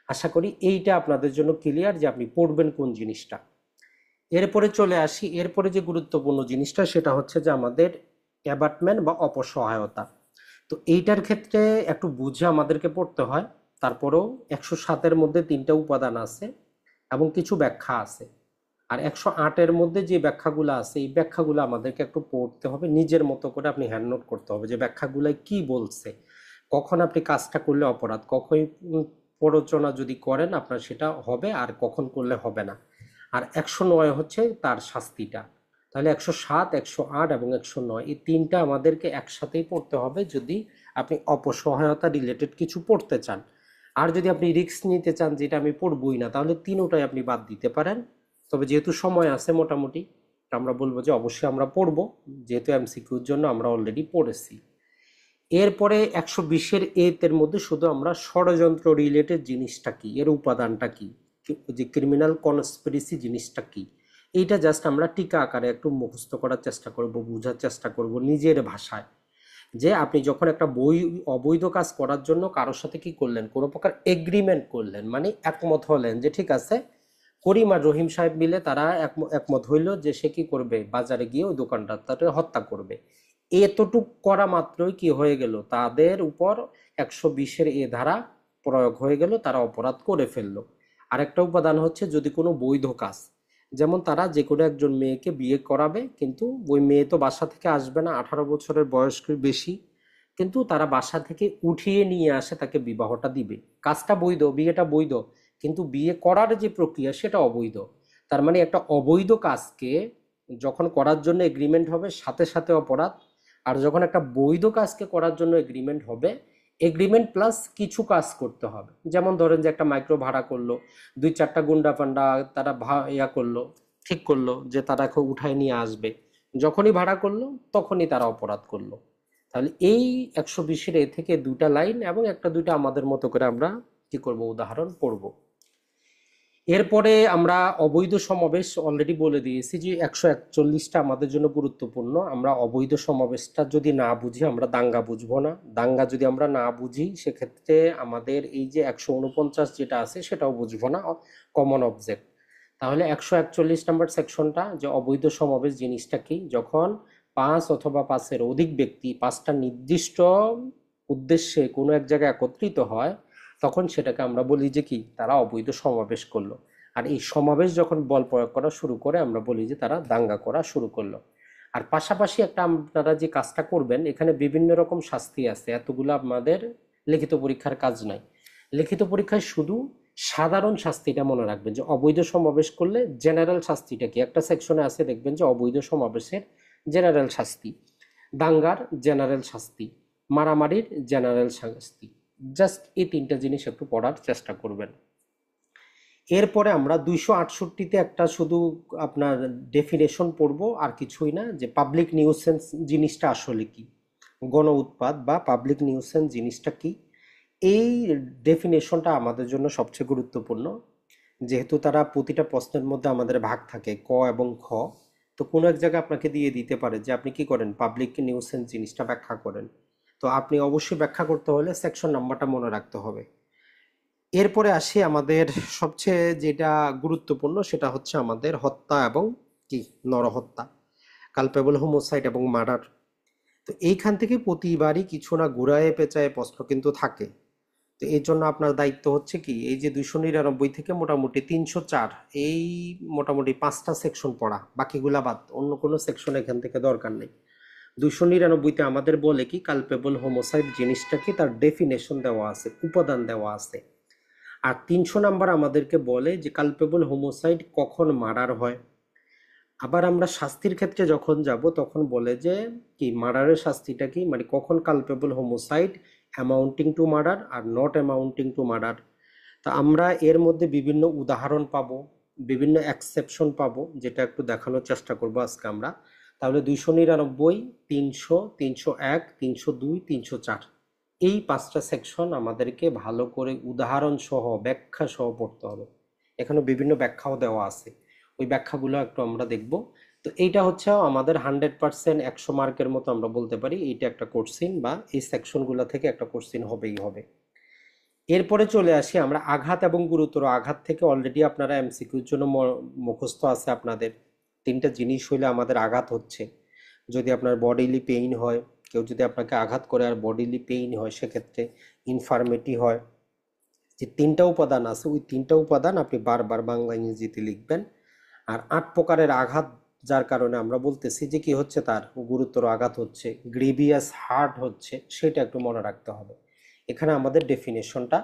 আশা করি এইটা আপনাদের জন্য ক্লিয়ার যে আপনি পড়বেন কোন জিনিসটা। এরপরে চলে আসি, এরপরে যে গুরুত্বপূর্ণ জিনিসটা সেটা হচ্ছে যে আমাদের অ্যাবাটমেন্ট বা অপসহায়তা। তো এইটার ক্ষেত্রে একটু বুঝে আমাদেরকে পড়তে হয়। তারপরেও 107-এর মধ্যে 3টা উপাদান আছে এবং কিছু ব্যাখ্যা আছে। আর 108-এর মধ্যে যে ব্যাখ্যাগুলো আছে এই ব্যাখ্যাগুলো আমাদেরকে একটু পড়তে হবে, নিজের মতো করে আপনি হ্যান্ড নোট করতে হবে যে ব্যাখ্যাগুলাই কি বলছে, কখন আপনি কাজটা করলে অপরাধ, কখন প্ররোচনা যদি করেন আপনার সেটা হবে আর কখন করলে হবে না। আর 109 হচ্ছে তার শাস্তিটা। তাহলে 107, 108 এবং 109 এই 3টা আমাদেরকে একসাথেই পড়তে হবে যদি আপনি অপসহায়তা রিলেটেড কিছু পড়তে চান। আর যদি আপনি রিস্ক নিতে চান যেটা আমি পড়বই না, তাহলে 3টাই আপনি বাদ দিতে পারেন। তবে যেহেতু সময় আছে মোটামুটি, আমরা বলবো যে অবশ্যই আমরা পড়বো, যেহেতু এমসিকিউর জন্য আমরা অলরেডি পড়েছি। এরপরে 120-এর এর মধ্যে শুধু আমরা ষড়যন্ত্র রিলেটেড জিনিসটা কি, এর উপাদানটা কি, যে ক্রিমিনাল কনস্পিরেসি জিনিসটা কি, এইটা জাস্ট আমরা টিকা আকারে একটু মুখস্থ করার চেষ্টা করব, বোঝার চেষ্টা করব নিজের ভাষায়। যে আপনি যখন একটা অবৈধ কাজ করার জন্য কারোর সাথে কি করলেন, কোনো প্রকার এগ্রিমেন্ট করলেন, মানে একমত হলেন যে ঠিক আছে করিম আর রহিম সাহেব মিলে তারা একমত হইল যে সে কি করবে, বাজারে গিয়ে ওই দোকানদারটাকে হত্যা করবে। এতটুক করা মাত্রই কি হয়ে গেল, তাদের উপর 120-এর ধারা প্রয়োগ হয়ে গেল, তারা অপরাধ করে ফেললো। আরেকটা উপাদান হচ্ছে যদি কোনো বৈধ কাজ, যেমন তারা যে কোনো একজন মেয়েকে বিয়ে করাবে, কিন্তু ওই মেয়ে তো বাসা থেকে আসবে না, 18 বছরের বয়স বেশি, কিন্তু তারা বাসা থেকে উঠিয়ে নিয়ে আসে তাকে বিবাহটা দিবে। কাজটা বৈধ, বিয়েটা বৈধ, কিন্তু বিয়ে করার যে প্রক্রিয়া সেটা অবৈধ। তার মানে একটা অবৈধ কাজকে যখন করার জন্য এগ্রিমেন্ট হবে সাথে সাথে অপরাধ, আর যখন একটা বৈধ কাজকে করার জন্য এগ্রিমেন্ট হবে, এগ্রিমেন্ট প্লাস কিছু কাজ করতে হবে। যেমন ধরেন যে একটা মাইক্রো ভাড়া করলো, 2-4টা গুন্ডা পান্ডা তারা করলো, ঠিক করলো যে তারা উঠায় নিয়ে আসবে, যখনই ভাড়া করলো তখনই তারা অপরাধ করলো। তাহলে এই 120-এর থেকে 2টা লাইন এবং 1-2টা আমাদের মতো করে আমরা কি করব, উদাহরণ পড়ব। এরপরে আমরা অবৈধ সমাবেশ অলরেডি বলে দিয়েছি যে 141টা আমাদের জন্য গুরুত্বপূর্ণ। আমরা অবৈধ সমাবেশটা যদি না বুঝি আমরা দাঙ্গা বুঝবো না, দাঙ্গা যদি আমরা না বুঝি সেক্ষেত্রে আমাদের এই যে 149 যেটা আছে সেটাও বুঝবো না, কমন অবজেক্ট। তাহলে 141 নম্বর সেকশনটা যে অবৈধ সমাবেশ জিনিসটা কি, যখন 5 অথবা 5-এর অধিক ব্যক্তি 5টা নির্দিষ্ট উদ্দেশ্যে কোনো এক জায়গায় একত্রিত হয় তখন সেটাকে আমরা বলি যে কি, তারা অবৈধ সমাবেশ করলো। আর এই সমাবেশ যখন বল প্রয়োগ করা শুরু করে আমরা বলি যে তারা দাঙ্গা করা শুরু করলো। আর পাশাপাশি একটা আপনারা যে কাজটা করবেন, এখানে বিভিন্ন রকম শাস্তি আছে, এতগুলো আমাদের লিখিত পরীক্ষার কাজ নাই। লিখিত পরীক্ষায় শুধু সাধারণ শাস্তিটা মনে রাখবেন যে অবৈধ সমাবেশ করলে জেনারেল শাস্তিটা কি, একটা সেকশনে আছে দেখবেন যে অবৈধ সমাবেশের জেনারেল শাস্তি, দাঙ্গার জেনারেল শাস্তি, মারামারির জেনারেল শাস্তি। জাস্ট এই 3টা জিনিস একটু পড়ার চেষ্টা করবেন। এরপরে আমরা 268-তে একটা শুধু আপনার ডেফিনেশন পড়বো, আর কিছুই না, যে পাবলিক নিউসেন্স জিনিসটা আসলে কি, গণ উৎপাত বা পাবলিক নিউসেন্স জিনিসটা কি। এই ডেফিনেশনটা আমাদের জন্য সবচেয়ে গুরুত্বপূর্ণ, যেহেতু তারা প্রতিটা প্রশ্নের মধ্যে আমাদের ভাগ থাকে ক এবং খ। তো কোনো এক জায়গায় আপনাকে দিয়ে দিতে পারে যে আপনি কি করেন, পাবলিক নিউসেন্স জিনিসটা ব্যাখ্যা করেন। তো আপনি অবশ্যই ব্যাখ্যা করতে হলে সেকশন নাম্বারটা মনে রাখতে হবে। এরপরে আসি আমাদের সবচেয়ে যেটা গুরুত্বপূর্ণ, সেটা হচ্ছে আমাদের হত্যা এবং কি নরহত্যা, কালপেবল হোমোসাইড এবং মার্ডার। তো এইখান থেকে প্রতিবারই কিছু না ঘুরায় পেঁচায় প্রশ্ন কিন্তু থাকে। তো এই জন্য আপনার দায়িত্ব হচ্ছে কি, এই যে 299 থেকে মোটামুটি 304, এই মোটামুটি 5টা সেকশন পড়া, বাকিগুলা বাদ, অন্য কোনো সেকশন এখান থেকে দরকার নেই। 299-তে আমাদের বলে কি, কালপেবল হোমোসাইড জিনিসটা কি, তার ডেফিনেশন দেওয়া আছে, উপাদান দেওয়া আছে। আর 300 নাম্বার আমাদেরকে বলে যে কালপেবল হোমোসাইড কখন মার্ডার হয়। আবার আমরা শাস্তির ক্ষেত্রে যখন যাব তখন বলে যে কি, মার্ডারের শাস্তিটা কি, মানে কখন culpable homicide amounting to murder are not amounting to murder. তা আমরা এর মধ্যে বিভিন্ন উদাহরণ পাবো, বিভিন্ন এক্সেপশন পাবো, যেটা একটু দেখানোর চেষ্টা করবো আজকে আমরা। তাহলে 299, 300, 301, 302, 304, এই 5টা সেকশন আমাদেরকে ভালো করে উদাহরণ সহ ব্যাখ্যা সহ পড়তে হবে। এখানে বিভিন্ন ব্যাখ্যাও দেওয়া আছে, ওই ব্যাখ্যাগুলো একটু আমরা দেখব। তো এইটা হচ্ছে আমাদের 100% 100 মার্কের মতো আমরা বলতে পারি এইটা একটা কোশ্চিন, বা এই সেকশনগুলো থেকে একটা কোশ্চিন হবেই হবে। এরপরে চলে আসি আমরা আঘাত এবং গুরুতর আঘাত থেকে। অলরেডি আপনারা এমসিকিউর জন্য মুখস্থ আছে আপনাদের, তিনটা জিনিস হইলে আমাদের আঘাত হচ্ছে। যদি আপনার বডিলি পেইন হয়, কেউ যদি আপনাকে আঘাত করে আর বডিলি পেইন হয়, সেক্ষেত্রে ইনফার্মিটি হয়। যে তিনটা উপাদান আছে, ওই তিনটা উপাদান আপনি বারবার বাংলা ইংরেজিতে লিখবেন। আর 8 প্রকারের আঘাত যার কারণে আমরা বলতেছি যে কি হচ্ছে, তার গুরুতর আঘাত হচ্ছে, গ্রিভিয়াস হার্ট হচ্ছে, সেটা একটু মনে রাখতে হবে। এখানে আমাদের ডেফিনেশনটা।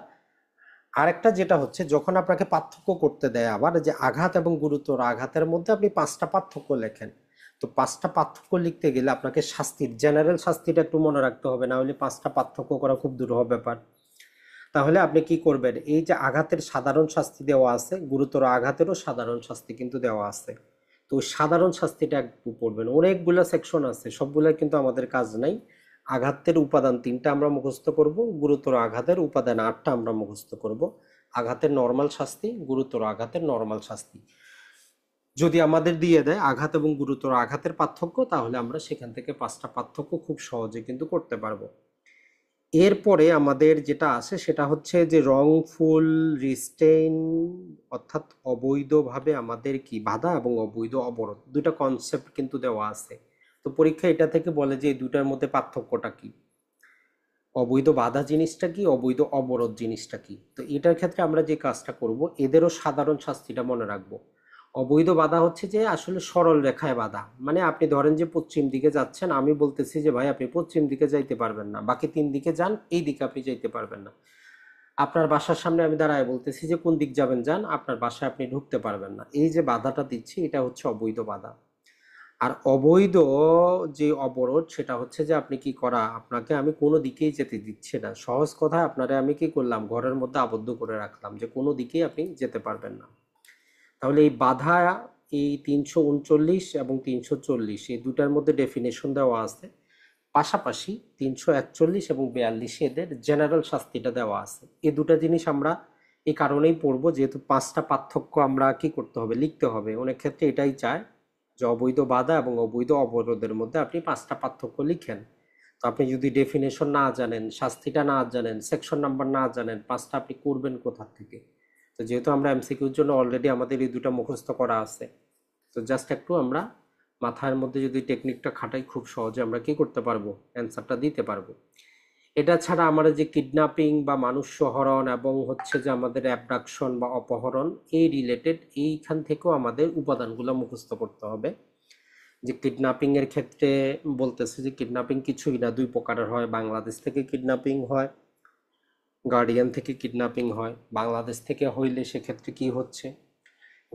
আরেকটা যেটা হচ্ছে, যখন আপনাকে পার্থক্য করতে দেয় আবার, যে আঘাত এবং গুরুতর আঘাতের মধ্যে আপনি 5টা পার্থক্য লেখেন, তো 5টা পার্থক্য লিখতে গেলে আপনাকে শাস্তির জেনারেল শাস্তিটা একটু মনে রাখতে হবে, না হলে 5টা পার্থক্য করা খুব দুরূহ ব্যাপার। তাহলে আপনি কি করবেন, এই যে আঘাতের সাধারণ শাস্তি দেওয়া আছে, গুরুতর আঘাতেরও সাধারণ শাস্তি কিন্তু দেওয়া আছে। তো ওই সাধারণ শাস্তিটা একটু পড়বেন। অনেকগুলো সেকশন আছে, সবগুলো কিন্তু আমাদের কাজ নাই। আঘাতের উপাদান 3টা আমরা মুখস্থ করব, গুরুতর আঘাতের উপাদান 8টা আমরা মুখস্থ করব। আঘাতের নর্মাল শাস্তি, গুরুতর আঘাতের নর্মাল শাস্তি যদি আমাদের দিয়ে দেয় আঘাত এবং গুরুতর আঘাতের পার্থক্য, তাহলে আমরা সেখান থেকে 5টা পার্থক্য খুব সহজে কিন্তু করতে পারবো। এরপরে আমাদের যেটা আসে সেটা হচ্ছে যে রংফুল রিস্টেইন, অর্থাৎ অবৈধভাবে আমাদের কি বাধা এবং অবৈধ অবরোধ, দুটো কনসেপ্ট কিন্তু দেওয়া আছে। তো পরীক্ষা এটা থেকে বলে যে এই দুটার মধ্যে পার্থক্যটা কি, অবৈধ বাধা জিনিসটা কি, অবৈধ অবরোধ জিনিসটা কি। তো এটার ক্ষেত্রে আমরা যে কাজটা করব, এদেরও সাধারণ শাস্তিটা মনে রাখবো। অবৈধ বাধা হচ্ছে যে আসলে সরল রেখায় বাধা, মানে আপনি ধরেন যে পশ্চিম দিকে যাচ্ছেন, আমি বলতেছি যে ভাই আপনি পশ্চিম দিকে যাইতে পারবেন না, বাকি 3 দিকে যান, এই দিকে আপনি যাইতে পারবেন না। আপনার বাসার সামনে আমি দাঁড়ায় বলতেছি যে কোন দিক যাবেন যান, আপনার বাসায় আপনি ঢুকতে পারবেন না, এই যে বাধাটা দিচ্ছি এটা হচ্ছে অবৈধ বাধা। আর অবৈধ যে অবরোধ, সেটা হচ্ছে যে আপনি কি করা, আপনাকে আমি কোনো দিকেই যেতে দিচ্ছি না, সহজ কথা আপনারে আমি কি করলাম, ঘরের মধ্যে আবদ্ধ করে রাখলাম, যে কোনো দিকেই আপনি যেতে পারবেন না। তাহলে এই বাধা, এই 339 এবং 340 এই দুটার মধ্যে ডেফিনেশন দেওয়া আছে। পাশাপাশি 341 এবং 42 এদের জেনারেল শাস্তিটা দেওয়া আছে। এই দুটা জিনিস আমরা এই কারণেই পড়বো, যেহেতু 5টা পার্থক্য আমরা কি করতে হবে, লিখতে হবে। অনেক ক্ষেত্রে এটাই চায় যে অবৈধ বাধা এবং অবৈধ অবরোধের মধ্যে আপনি 5টা পার্থক্য লিখেন। তো আপনি যদি ডেফিনেশন না জানেন, শাস্তিটা না জানেন, সেকশন নাম্বার না জানেন, 5টা আপনি করবেন কোথা থেকে। তো যেহেতু আমরা এমসিকিউর জন্য অলরেডি আমাদের এই দুটো মুখস্থ করা আছে, তো জাস্ট একটু আমরা মাথার মধ্যে যদি টেকনিকটা খাটাই, খুব সহজে আমরা কি করতে পারবো, অ্যান্সারটা দিতে পারবো। এটা ছাড়া আমরা যে কিডন্যাপিং বা মানুষ হরণ এবং হচ্ছে যে আমাদের অ্যাবডাকশন বা অপহরণ, এই রিলেটেড এইখান থেকেও আমাদের উপাদানগুলো মুখস্থ করতে হবে। যে কিডন্যাপিং এর ক্ষেত্রে বলতেছে যে কিডন্যাপিং কিছুই না, 2 প্রকারের হয়। বাংলাদেশ থেকে কিডন্যাপিং হয়, গার্ডিয়ান থেকে কিডন্যাপিং হয়। বাংলাদেশ থেকে হইলে সেক্ষেত্রে কি হচ্ছে,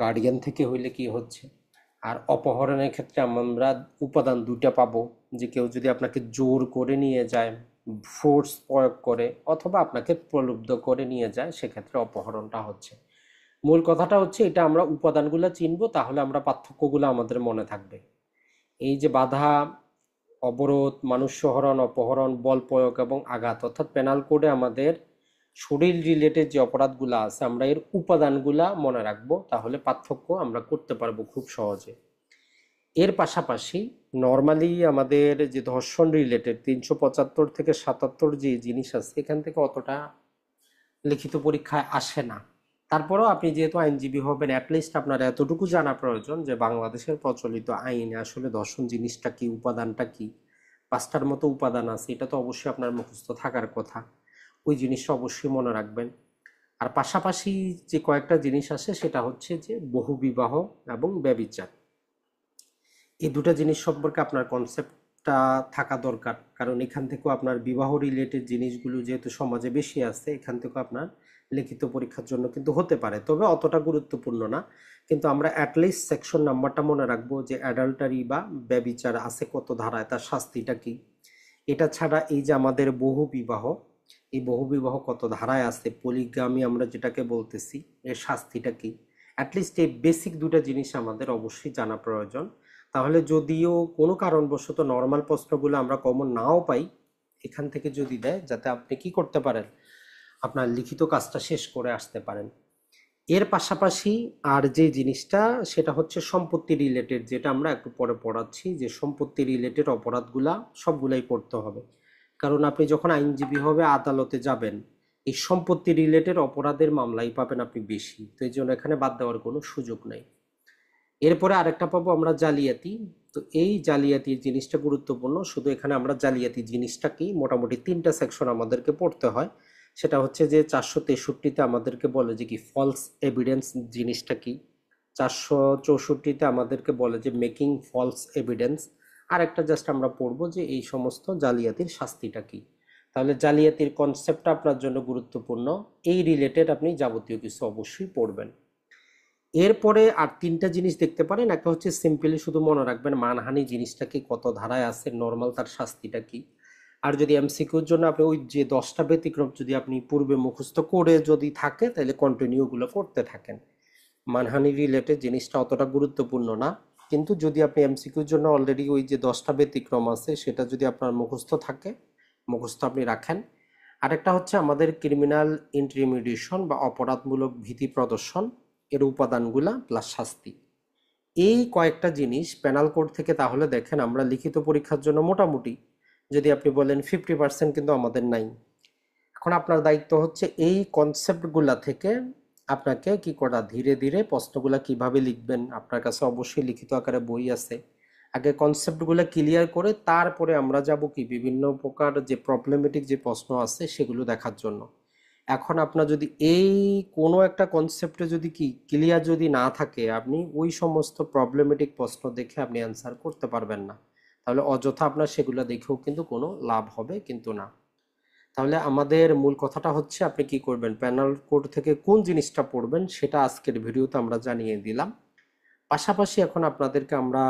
গার্ডিয়ান থেকে হইলে কি হচ্ছে। আর অপহরণের ক্ষেত্রে আমরা উপাদান 2টা পাবো, যে কেউ যদি আপনাকে জোর করে নিয়ে যায়, ফোর্স প্রয়োগ করে, অথবা আপনাকে প্রলুব্ধ করে নিয়ে যায়, সেক্ষেত্রে অপহরণটা হচ্ছে। মূল কথাটা হচ্ছে এটা আমরা উপাদানগুলো চিনবো, তাহলে আমরা পার্থক্যগুলো আমাদের মনে থাকবে। এই যে বাধা, অবরোধ, মানুষ হরণ, অপহরণ, বল প্রয়োগ এবং আঘাত, অর্থাৎ পেনাল কোডে আমাদের শরীর রিলেটেড যে অপরাধগুলো আছে, আমরা এর উপাদানগুলা মনে রাখবো, তাহলে পার্থক্য আমরা করতে পারবো খুব সহজে। এর পাশাপাশি নর্মালি আমাদের যে ধর্ষণ রিলেটেড 375 থেকে 77 যে জিনিস আছে, এখান থেকে অতটা লিখিত পরীক্ষায় আসে না। তারপরেও আপনি যেহেতু আইনজীবী হবেন, অ্যাটলিস্ট আপনার এতটুকু জানা প্রয়োজন যে বাংলাদেশের প্রচলিত আইনে আসলে ধর্ষণ জিনিসটা কি, উপাদানটা কি। 5টার মতো উপাদান আছে, এটা তো অবশ্যই আপনার মুখস্থ থাকার কথা, ওই জিনিসটা অবশ্যই মনে রাখবেন। আর পাশাপাশি যে কয়েকটা জিনিস আছে, সেটা হচ্ছে যে বহুবিবাহ এবং ব্যভিচার, এই দুটো জিনিস সম্পর্কে আপনার কনসেপ্টটা থাকা দরকার। কারণ এখান থেকেও আপনার বিবাহ রিলেটেড জিনিসগুলো যেহেতু সমাজে বেশি আছে, এখান থেকেও আপনার লিখিত পরীক্ষার জন্য কিন্তু হতে পারে, তবে অতটা গুরুত্বপূর্ণ না। কিন্তু আমরা অ্যাটলিস্ট সেকশন নাম্বারটা মনে রাখবো, যে অ্যাডাল্টারি বা ব্যভিচার আছে কত ধারায়, তার শাস্তিটা কি। এটা ছাড়া এই যে আমাদের বহু বিবাহ, এই বহু বিবাহ কত ধারায় আছে, পলিগামি আমরা যেটাকে বলতেছি, এর শাস্তিটা কি। অ্যাটলিস্ট এই বেসিক দুটো জিনিস আমাদের অবশ্যই জানা প্রয়োজন। তাহলে যদিও কোনো কারণবশত নর্মাল প্রশ্নগুলো আমরা কমন নাও পাই, এখান থেকে যদি দেয়, যাতে আপনি কি করতে পারেন, আপনার লিখিত কাজটা শেষ করে আসতে পারেন। এর পাশাপাশি আর যে জিনিসটা সেটা হচ্ছে সম্পত্তি রিলেটেড, যেটা আমরা একটু পরে পড়াচ্ছি, যে সম্পত্তি রিলেটেড অপরাধগুলা সবগুলাই করতে হবে। কারণ আপনি যখন আইনজীবী হবে আদালতে যাবেন, এই সম্পত্তি রিলেটেড অপরাধের মামলাই পাবেন আপনি বেশি, তো এই জন্য এখানে বাদ দেওয়ার কোনো সুযোগ নাই। এরপরে আরেকটা পাবো আমরা জালিয়াতি। তো এই জালিয়াতির জিনিসটা গুরুত্বপূর্ণ, শুধু এখানে আমরা জালিয়াতি জিনিসটা কি মোটামুটি 3টা সেকশন আমাদেরকে পড়তে হয়। সেটা হচ্ছে যে 463-তে আমাদেরকে বলে যে কি ফলস এভিডেন্স জিনিসটা কি, 464-তে আমাদেরকে বলে যে মেকিং ফলস এভিডেন্স, আর একটা জাস্ট আমরা পড়বো যে এই সমস্ত জালিয়াতির শাস্তিটা কি। তাহলে জালিয়াতির কনসেপ্টটা আপনার জন্য গুরুত্বপূর্ণ, এই রিলেটেড আপনি যাবতীয় কিছু অবশ্যই পড়বেন। এরপরে আর 3টা জিনিস দেখতে পারেন, একটা হচ্ছে সিম্পলি শুধু মনে রাখবেন মানহানি জিনিসটা কি, কত ধারায় আছে, নর্মাল তার শাস্তিটা কি। আর যদি এমসিকিউর জন্য আপনি ওই যে 10টা ব্যতিক্রম যদি আপনি পূর্বে মুখস্থ করে যদি থাকে তাহলে কন্টিনিউ গুলো করতে থাকেন। মানহানি রিলেটেড জিনিসটা অতটা গুরুত্বপূর্ণ না, কিন্তু যদি আপনি এমসিকিউর জন্য অলরেডি ওই যে 10টা ব্যতিক্রম আছে সেটা যদি আপনার মুখস্থ থাকে, মুখস্থ আপনি রাখেন। আরেকটা হচ্ছে আমাদের ক্রিমিনাল ইন্টিমিডেশন বা অপরাধমূলক ভীতি প্রদর্শন, এর উপাদানগুলা প্লাস শাস্তি। এই কয়েকটা জিনিস প্যানাল কোড থেকে তাহলে দেখেন আমরা লিখিত পরীক্ষার জন্য মোটামুটি যদি আপনি বলেন 50% কিন্তু আমাদের নাই। এখন আপনার দায়িত্ব হচ্ছে এই কনসেপ্টগুলা থেকে আপনাকে কি করা, ধীরে ধীরে প্রশ্নগুলা কিভাবে লিখবেন, আপনার কাছে অবশ্যই লিখিত আকারে বই আছে, আগে কনসেপ্টগুলো ক্লিয়ার করে তারপরে আমরা যাব কি বিভিন্ন প্রকার যে প্রবলেমেটিক যে প্রশ্ন আছে সেগুলো দেখার জন্য। এখন আপনার যদি এই কোনো একটা কনসেপ্টে যদি কি ক্লিয়ার যদি না থাকে, আপনি ওই সমস্ত প্রবলেমেটিক প্রশ্ন দেখে আপনি অ্যান্সার করতে পারবেন না, তাহলে অযথা আপনার সেগুলো দেখেও কিন্তু কোনো লাভ হবে কিন্তু না। তাহলে আমাদের মূল কথাটা হচ্ছে আপনি কি করবেন, প্যানেল কোড থেকে কোন জিনিসটা পড়বেন সেটা আজকের ভিডিওতে আমরা জানিয়ে দিলাম। পাশাপাশি এখন আপনাদেরকে আমরা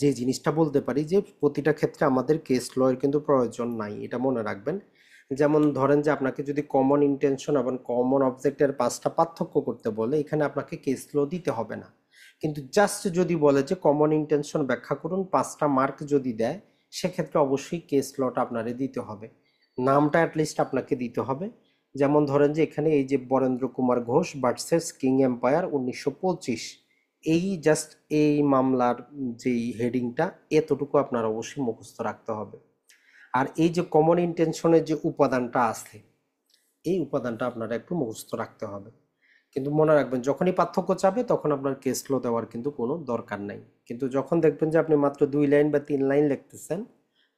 যে জিনিসটা বলতে পারি যে প্রতিটা ক্ষেত্রে আমাদের কেস লয়ের কিন্তু প্রয়োজন নাই, এটা মনে রাখবেন। যেমন ধরেন যে আপনাকে যদি কমন ইন্টেনশন এবং কমন অবজেক্টের 5টা পার্থক্য করতে বলে, এখানে আপনাকে কেস ল দিতে হবে না, কিন্তু জাস্ট যদি বলে যে কমন ইন্টেনশন ব্যাখ্যা করুন 5টা মার্ক যদি দেয়, সেক্ষেত্রে অবশ্যই কেস লটা আপনারে দিতে হবে, নামটা অ্যাটলিস্ট আপনাকে দিতে হবে। যেমন ধরেন যে এখানে এই যে Barendra Kumar Ghosh versus king empire 1925, এই জাস্ট এই মামলার যেই হেডিংটা এতটুকু আপনার অবশ্যই মুখস্থ রাখতে হবে। আর এই যে কমন ইন্টেনশনের যে উপাদানটা আছে, এই উপাদানটা আপনারা একটু মুখস্থ রাখতে হবে। কিন্তু মনে রাখবেন যখনই পার্থক্য চাবে তখন আপনার কেস ল দেওয়ার কিন্তু কোনো দরকার নাই, কিন্তু যখন দেখবেন যে আপনি মাত্র 2 লাইন বা 3 লাইন লিখতেছেন,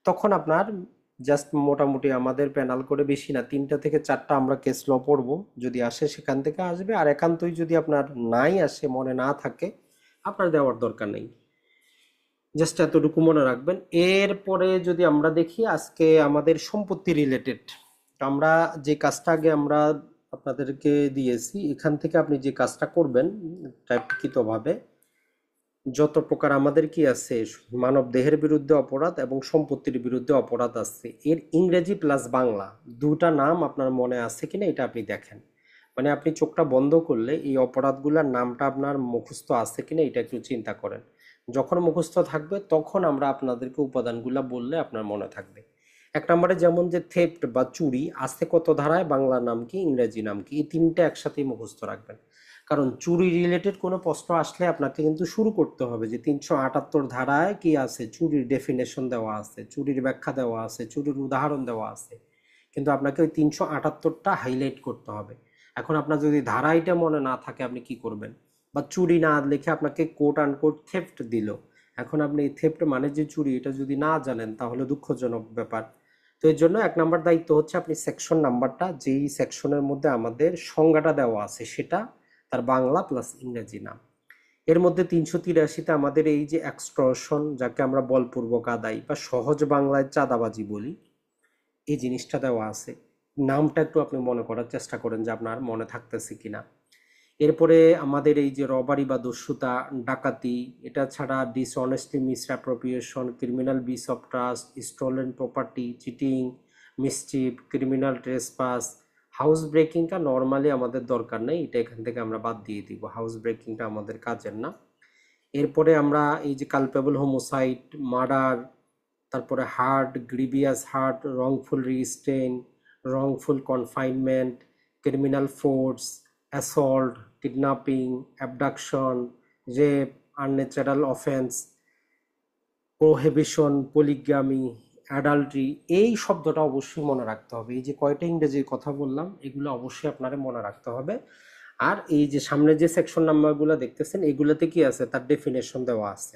তখন আপনার জাস্ট মোটামুটি আমাদের প্যানাল করে বেশি না 3টা থেকে 4টা আমরা কেস ল পড়বো, যদি আসে সেখান থেকে আসবে, আর একান্তই যদি আপনার নাই আসে, মনে না থাকে, আপনার দেওয়ার দরকার নেই। জাস্ট এতটুকু মনে রাখবেন। এরপরে যদি আমরা দেখি আজকে আমাদের সম্পত্তি রিলেটেড, আমরা যে কাজটা আগে আমরা আপনাদেরকে দিয়েছি, এখান থেকে আপনি যে কাজটা করবেন টাইপকৃতভাবে, যত প্রকার আমাদের কি আছে মানব দেহের বিরুদ্ধে অপরাধ এবং সম্পত্তির বিরুদ্ধে অপরাধ আছে, এর ইংরেজি প্লাস বাংলা দুটা নাম আপনার মনে আছে কিনা এটা আপনি দেখেন। মানে আপনি চোখটা বন্ধ করলে এই অপরাধগুলোর নামটা আপনার মুখস্থ আছে কিনা এটা একটু চিন্তা করেন। যখন মুখস্থ থাকবে তখন আমরা আপনাদেরকে উপাদানগুলো বললে আপনার মনে থাকবে। 1 নম্বরে যেমন যে থেফট বা চুরি আছে কত ধারায়, বাংলা নাম কি, ইংরেজি নাম কি, এই 3টে একসাথেই মুখস্থ রাখবেন। কারণ চুরি রিলেটেড কোনো প্রশ্ন আসলে আপনাকে কিন্তু শুরু করতে হবে যে 378 ধারায় কি আছে, চুরির ডেফিনেশন দেওয়া আছে, চুরির ব্যাখ্যা দেওয়া আছে, চুরির উদাহরণ দেওয়া আছে, কিন্তু আপনাকে ওই 378টা হাইলাইট করতে হবে। এখন আপনার যদি ধারা এটা মনে না থাকে আপনি কি করবেন, বা চুরি না লিখে আপনাকে কোট আনকোট থেফট দিল, এখন আপনি এই থেফট মানে যে চুরি এটা যদি না জানেন তাহলে দুঃখজনক ব্যাপার। তো এর জন্য 1 নম্বর দায়িত্ব হচ্ছে আপনি সেকশন নাম্বারটা, যেই সেকশনের মধ্যে আমাদের সংজ্ঞাটা দেওয়া আছে সেটা তার বাংলা প্লাস ইংরেজি নাম। এর মধ্যে 383-তে আমাদের এই যে এক্সটর্শন, যাকে আমরা বলপূর্বক আদায় বা সহজ বাংলায় চাঁদাবাজি বলি, এই জিনিসটা দেওয়া আছে। নামটা একটু আপনি মনে করার চেষ্টা করেন যে আপনার মনে থাকতেছে কিনা। এরপরে আমাদের এই যে রবারি বা দস্যুতা, ডাকাতি, এটা ছাড়া dishonestly misappropriation, criminal breach of trust, stolen property, cheating, mischief, criminal trespass, house ব্রেকিংটা নর্মালি আমাদের দরকার নেই, এটা এখান থেকে আমরা বাদ দিয়ে দিব, হাউস ব্রেকিংটা আমাদের কাজের না। এরপরে আমরা এই যে কালপেবল হোমোসাইড, মার্ডার, তারপরে hurt, grievous hurt, wrongful restraint, wrongful confinement, criminal force, assault, kidnapping, abduction, rape, unnatural offence, prohibition, polygamy, adultery. এই শব্দটা অবশ্যই মনে রাখতে হবে। এই যে কয়টা ইংরেজির কথা বললাম এগুলো অবশ্যই আপনারা মনে রাখতে হবে। আর এই যে সামনে যে সেকশন নাম্বারগুলো দেখতেছেন এগুলোতে কি আছে তার ডেফিনেশন দেওয়া আছে।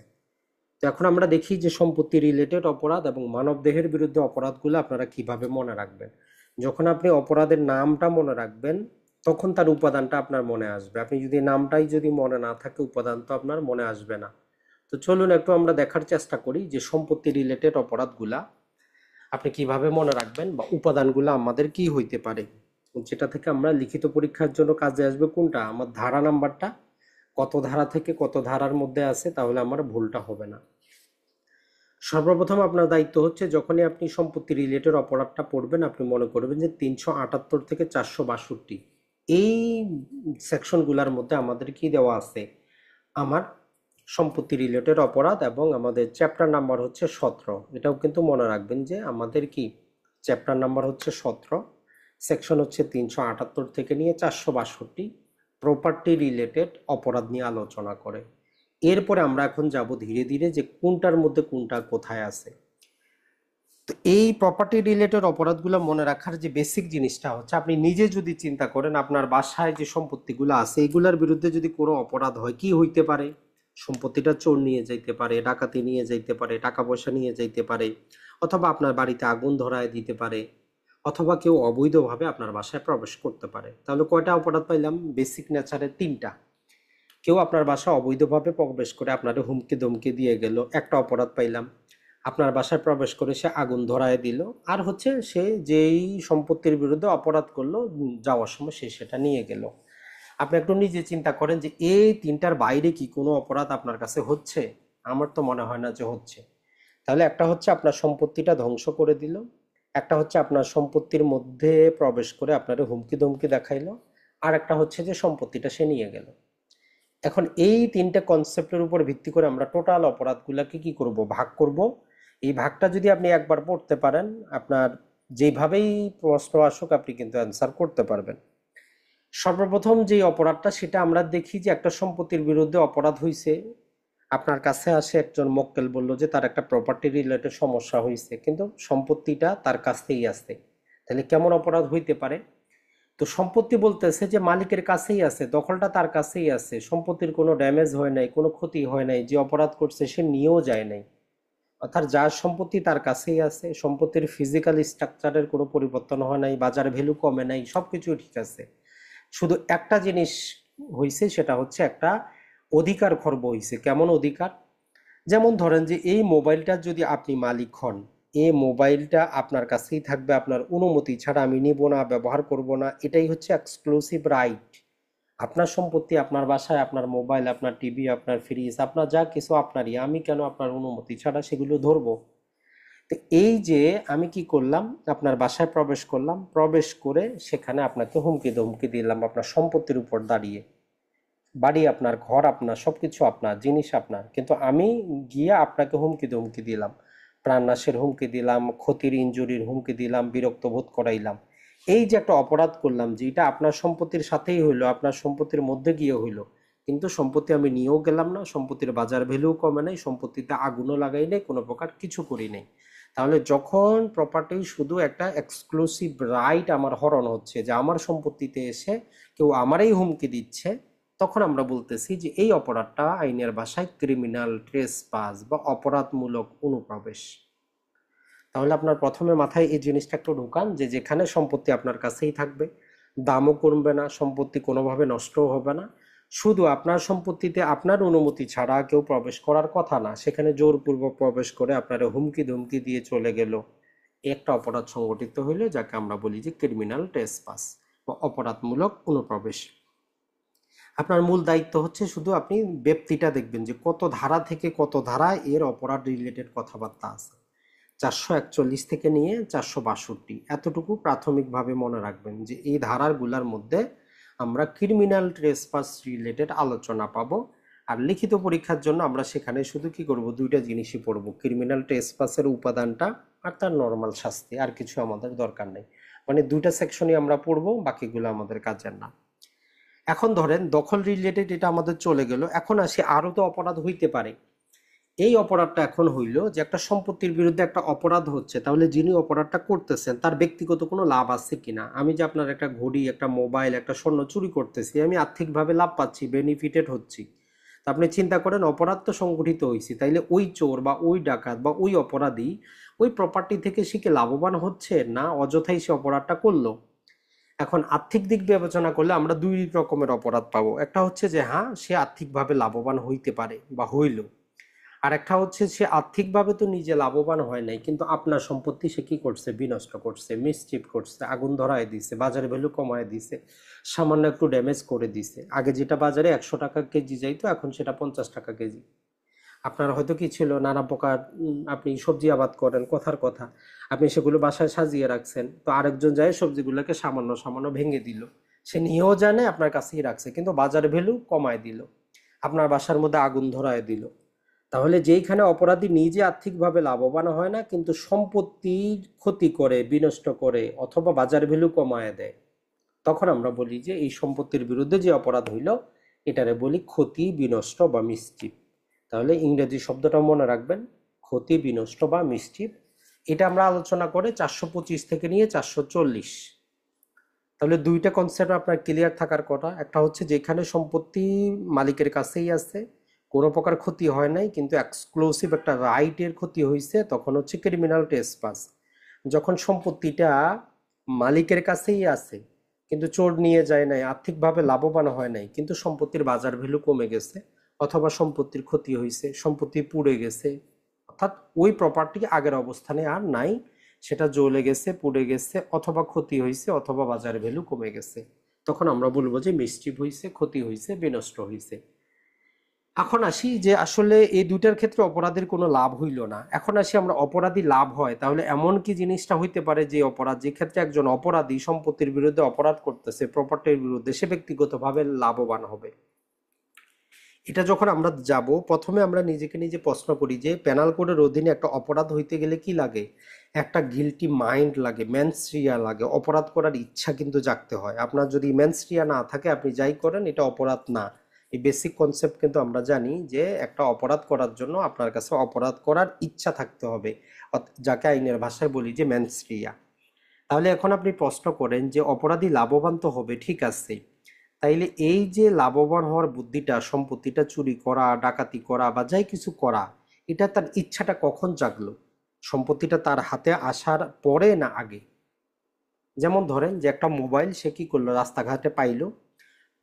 তো এখন আমরা দেখি যে সম্পত্তি রিলেটেড অপরাধ এবং মানবদেহের বিরুদ্ধে অপরাধগুলো আপনারা কিভাবে মনে রাখবেন। যখন আপনি অপরাধের নামটা মনে রাখবেন তখন তার উপাদানটা আপনার মনে আসবে। আপনি যদি নামটাই যদি মনে না থাকে উপাদান তো আপনার মনে আসবে না। তো চলুন একটু আমরা দেখার চেষ্টা করি যে সম্পত্তি রিলেটেড অপরাধগুলা আপনি কিভাবে মনে রাখবেন বা উপাদানগুলো আমাদের কি হইতে পারে, যেটা থেকে আমরা লিখিত পরীক্ষার জন্য কাজে আসবে কোনটা আমার ধারা নাম্বারটা কত ধারা থেকে কত ধারার মধ্যে আছে, তাহলে আমার ভুলটা হবে না। সর্বপ্রথম আপনার দায়িত্ব হচ্ছে যখনই আপনি সম্পত্তি রিলেটেড অপরাধটা পড়বেন আপনি মনে করবেন যে 378 থেকে 462 এই সেকশনগুলোর মধ্যে আমাদের কি দেওয়া আছে আমার সম্পত্তি রিলেটেড অপরাধ এবং আমাদের চ্যাপ্টার নাম্বার হচ্ছে 17। এটাও কিন্তু মনে রাখবেন যে আমাদের কি চ্যাপ্টার নাম্বার হচ্ছে 17, সেকশন হচ্ছে 378 থেকে নিয়ে 462, প্রপার্টি রিলেটেড অপরাধ নিয়ে আলোচনা করে। এরপরে আমরা এখন যাব ধীরে ধীরে যে কোনটার মধ্যে কোনটা কোথায় আছে। তো এই প্রপার্টি রিলেটেড অপরাধগুলো মনে রাখার যে বেসিক জিনিসটা হচ্ছে আপনি নিজে যদি চিন্তা করেন আপনার বাসায় যে সম্পত্তিগুলো আছে এগুলোর বিরুদ্ধে যদি কোনো অপরাধ হয় কি হইতে পারে। সম্পত্তিটা চোর নিয়ে যাইতে পারে, ডাকাতি নিয়ে যাইতে পারে, টাকা পয়সা নিয়ে যাইতে পারে, অথবা আপনার বাড়িতে আগুন ধরায় দিতে পারে, অথবা কেউ অবৈধভাবে আপনার বাসায় প্রবেশ করতে পারে। তাহলে কয়টা অপরাধ পাইলাম? বেসিক নেচারে 3টা। কেউ আপনার বাসা অবৈধভাবে প্রবেশ করে আপনারে হুমকি ধমকি দিয়ে গেল, একটা অপরাধ পাইলাম। আপনার বাসায় প্রবেশ করে সে আগুন ধরায় দিল। আর হচ্ছে সে যেই সম্পত্তির বিরুদ্ধে অপরাধ করলো যাওয়ার সময় সে সেটা নিয়ে গেল। আপনি একটু নিজে চিন্তা করেন যে এই 3টার বাইরে কি কোনো অপরাধ আপনার কাছে হচ্ছে? আমার তো মনে হয় না যে হচ্ছে। তাহলে একটা হচ্ছে আপনার সম্পত্তিটা ধ্বংস করে দিল, একটা হচ্ছে আপনার সম্পত্তির মধ্যে প্রবেশ করে আপনার হুমকি ধমকি দেখাইলো, আর একটা হচ্ছে যে সম্পত্তিটা সে নিয়ে গেল। এখন এই 3টে কনসেপ্টের উপর ভিত্তি করে আমরা টোটাল অপরাধগুলোকে কি করব ভাগ করব। এই ভাগটা যদি আপনি একবার পড়তে পারেন আপনার যেভাবেই প্রশ্ন আসুক আপনি কিন্তু অ্যান্সার করতে পারবেন। সর্বপ্রথম যে অপরাধটা সেটা আমরা দেখি যে একটা সম্পত্তির বিরুদ্ধে অপরাধ হয়েছে। আপনার কাছে আসে একজন মক্কেল, বলল যে তার একটা প্রপার্টি রিলেটেড সমস্যা হয়েছে কিন্তু সম্পত্তিটা তার কাছেই আছে। তাহলে কেমন অপরাধ হইতে পারে? তো সম্পত্তি বলতেছে যে মালিকের কাছেই আছে, দখলটা তার কাছেই আছে, সম্পত্তির কোনো ড্যামেজ হয় নাই, কোনো ক্ষতি হয় নাই, যে অপরাধ করছে সে নিয়েও যায় নাই। অর্থাৎ যার সম্পত্তি তার কাছেই আছে, সম্পত্তির ফিজিক্যাল স্ট্রাকচারের কোনো পরিবর্তন হয় নাই, বাজার ভ্যালু কমে নাই, সবকিছু ঠিক আছে। শুধু একটা জিনিস হয়েছে, সেটা হচ্ছে একটা অধিকার খর্ব হয়েছে। কেমন অধিকার? যেমন ধরেন যে এই মোবাইলটা যদি আপনি মালিক হন, এই মোবাইলটা আপনার কাছেই থাকবে, আপনার অনুমতি ছাড়া আমি নিব না, ব্যবহার করব না, এটাই হচ্ছে এক্সক্লুসিভ রাইট। আপনার সম্পত্তি, আপনার বাসায় আপনার মোবাইল, আপনার টিভি, আপনার ফ্রিজ, আপনার যা কিছু আপনারই, আমি কেন আপনার অনুমতি ছাড়া সেগুলো ধরবো? তো এই যে আমি কি করলাম, আপনার বাসায় প্রবেশ করলাম, প্রবেশ করে সেখানে আপনাকে হুমকি ধমকি দিলাম আপনার সম্পত্তির উপর দাঁড়িয়ে। বাড়ি আপনার, ঘর আপনার, সবকিছু আপনার, জিনিস আপনার, কিন্তু আমি গিয়ে আপনাকে হুমকি ধমকি দিলাম, প্রাণনাশের হুমকি দিলাম, ক্ষতির ইনজুরির হুমকি দিলাম, বিরক্ত বোধ করাইলাম। এই যে একটা অপরাধ করলাম যেটা আপনার সম্পত্তির সাথেই হইলো, আপনার সম্পত্তির মধ্যে গিয়ে হইলো, কিন্তু সম্পত্তি আমি নিয়েও গেলাম না, সম্পত্তির বাজার ভ্যালু কমে নাই, সম্পত্তিতে আগুনও লাগাই নাই, কোনো প্রকার কিছু করি নাই। তাহলে যখন প্রপার্টি শুধু একটা এক্সক্লুসিভ রাইট আমার হরণ হচ্ছে, যে আমার সম্পত্তিতে এসে কেউ আমারই হুমকি দিচ্ছে, তখন আমরা বলতেছি যে এই অপরাধটা আইনের ভাষায় ক্রিমিনাল ট্রেসপাস বা অপরাধমূলক অনুপ্রবেশ। তাহলে আপনার প্রথমে মাথায় এই জিনিসটা একটু ঢোকান যে যেখানে সম্পত্তি আপনার কাছেই থাকবে, দামও কমবে না, সম্পত্তি কোনোভাবে নষ্টও হবে না, শুধু আপনার সম্পত্তিতে আপনার অনুমতি ছাড়া কেউ প্রবেশ করার কথা না, সেখানে জোরপূর্বক প্রবেশ করে আপনার হুমকি ধমকি দিয়ে চলে গেল, একটা অপরাধ সংগঠিত হইলে যাকে আমরা বলি যে ক্রিমিনাল ট্রেসপাস বা অপরাধমূলক অনুপ্রবেশ। আপনার মূল দায়িত্ব হচ্ছে শুধু আপনি ব্যক্তিটা দেখবেন যে কত ধারা থেকে কত ধারা এর অপরাধ রিলেটেড কথাবার্তা আছে। 441 থেকে নিয়ে 462 এতটুকু প্রাথমিকভাবে মনে রাখবেন যে এই ধারাগুলোর মধ্যে আমরা ক্রিমিনাল ট্রেসপাস রিলেটেড আলোচনা পাবো। আর লিখিত পরীক্ষার জন্য আমরা সেখানে শুধু কি করব, দুইটা জিনিসই পড়ব, ক্রিমিনাল ট্রেসপাসের উপাদানটা আর তার নর্মাল শাস্তি, আর কিছু আমাদের দরকার নেই। মানে দুইটা সেকশনই আমরা পড়বো, বাকিগুলো আমাদের কাজের না। এখন ধরেন দখল রিলেটেড এটা আমাদের চলে গেল, এখন আসি আরো তো অপরাধ হইতে পারে। এই অপরাধটা এখন হইল যে একটা সম্পত্তির বিরুদ্ধে একটা অপরাধ হচ্ছে, তাহলে যিনি অপরাধটা করতেছেন তার ব্যক্তিগত কোনো লাভ আছে কিনা। আমি যে আপনার একটা ঘড়ি, একটা মোবাইল, একটা স্বর্ণ চুরি করতেছি, আমি আর্থিকভাবে লাভ পাচ্ছি, বেনিফিটেড হচ্ছি। তা আপনি চিন্তা করেন অপরাধ তো সংগঠিত হয়েছে, তাইলে ওই চোর বা ওই ডাকাত বা ওই অপরাধী ওই প্রপার্টি থেকে সে কি লাভবান হচ্ছে না অযথাই সে অপরাধটা করলো। এখন আর্থিক দিক বিবেচনা করলে আমরা দুই রকমের অপরাধ পাবো। একটা হচ্ছে যে হ্যাঁ সে আর্থিকভাবে লাভবান হইতে পারে বা হইল, আর একটা হচ্ছে সে আর্থিকভাবে তো নিজে লাভবান হয় নাই, কিন্তু আপনার সম্পত্তি সে কি করছে, বিনষ্ট করছে, মিসচিপ করছে, আগুন ধরায় দিছে, বাজারে ভ্যালু কমায় দিছে, সামান্য একটু ড্যামেজ করে দিছে। আগে যেটা বাজারে 100 টাকা কেজি যাইতো এখন সেটা 50 টাকা কেজি। আপনার হয়তো কি ছিল নানা প্রকার আপনি সবজি আবাদ করেন, কথার কথা, আপনি সেগুলো বাসায় সাজিয়ে রাখছেন, তো আরেকজন যায় সবজিগুলোকে সামান্য সামান্য ভেঙে দিল, সে নিয়েও জানে আপনার কাছেই রাখছে, কিন্তু বাজার ভ্যালু কমায় দিল, আপনার বাসার মধ্যে আগুন ধরায় দিল। তাহলে যেইখানে অপরাধী নিজে আর্থিকভাবে লাভবান হয় না কিন্তু সম্পত্তির ক্ষতি করে, বিনষ্ট করে অথবা বাজার ভ্যালু কমায় দেয়, তখন আমরা বলি যে এই সম্পত্তির বিরুদ্ধে যে অপরাধ হইল এটারে বলি ক্ষতি, বিনষ্ট বা মিসচিপ। তাহলে ইংরেজি শব্দটা মনে রাখবেন, ক্ষতি, বিনষ্ট বা মিসচিপ। এটা আমরা আলোচনা করে 425 থেকে নিয়ে 440। তাহলে দুইটা কনসেপ্ট আপনার ক্লিয়ার থাকার কথা। একটা হচ্ছে যেখানে সম্পত্তি মালিকের কাছেই আছে, কোনো প্রকার ক্ষতি হয় নাই কিন্তু এক্সক্লুসিভ একটা রাইটের ক্ষতি হয়েছে, তখন হচ্ছে ক্রিমিনাল ট্রেসপাস। যখন সম্পত্তিটা মালিকের কাছেই আছে কিন্তু চোর নিয়ে যায় নাই, আর্থিকভাবে লাভবান হয় নাই, কিন্তু সম্পত্তির বাজার ভ্যালু কমে গেছে অথবা সম্পত্তির ক্ষতি হয়েছে, সম্পত্তি পুড়ে গেছে, অর্থাৎ ওই প্রপার্টি আগের অবস্থানে আর নাই, সেটা জ্বলে গেছে, পুড়ে গেছে অথবা ক্ষতি হয়েছে অথবা বাজার ভ্যালু কমে গেছে, তখন আমরা বলবো যে মিসচিপ হয়েছে, ক্ষতি হয়েছে, বিনষ্ট হয়েছে। এখন আসি যে আসলে এই দুইটার ক্ষেত্রে অপরাধের কোনো লাভ হইল না। এখন আসি আমরা অপরাধী লাভ হয়, তাহলে এমন কি জিনিসটা হইতে পারে যে অপরাধ, যে ক্ষেত্রে একজন অপরাধী সম্পত্তির বিরুদ্ধে অপরাধ করতেছে, প্রপার্টির বিরুদ্ধে, সে ব্যক্তিগতভাবে লাভবান হবে। এটা যখন আমরা যাব, প্রথমে আমরা নিজেকে নিজে প্রশ্ন করি যে পেনাল কোডের অধীনে একটা অপরাধ হইতে গেলে কি লাগে, একটা গিলটি মাইন্ড লাগে, মেন্সরিয়া লাগে, অপরাধ করার ইচ্ছা কিন্তু জাগতে হয়। আপনার যদি মেন্সরিয়া না থাকে আপনি যাই করেন এটা অপরাধ না। এই বেসিক কনসেপ্ট কিন্তু আমরা জানি যে একটা অপরাধ করার জন্য আপনার কাছে অপরাধ করার ইচ্ছা থাকতে হবে, যাকে আইনের ভাষায় বলি যে মেন্সরিয়া। তাহলে এখন আপনি প্রশ্ন করেন যে অপরাধী লাভবান তো হবে, ঠিক আছে, তাইলে এই যে লাভবান হওয়ার বুদ্ধিটা, সম্পত্তিটা চুরি করা, ডাকাতি করা বা যাই কিছু করা, এটা তার ইচ্ছাটা কখন জাগলো, সম্পত্তিটা তার হাতে আসার পরে না আগে? যেমন ধরেন যে একটা মোবাইল সে কি করলো, রাস্তাঘাটে পাইলো,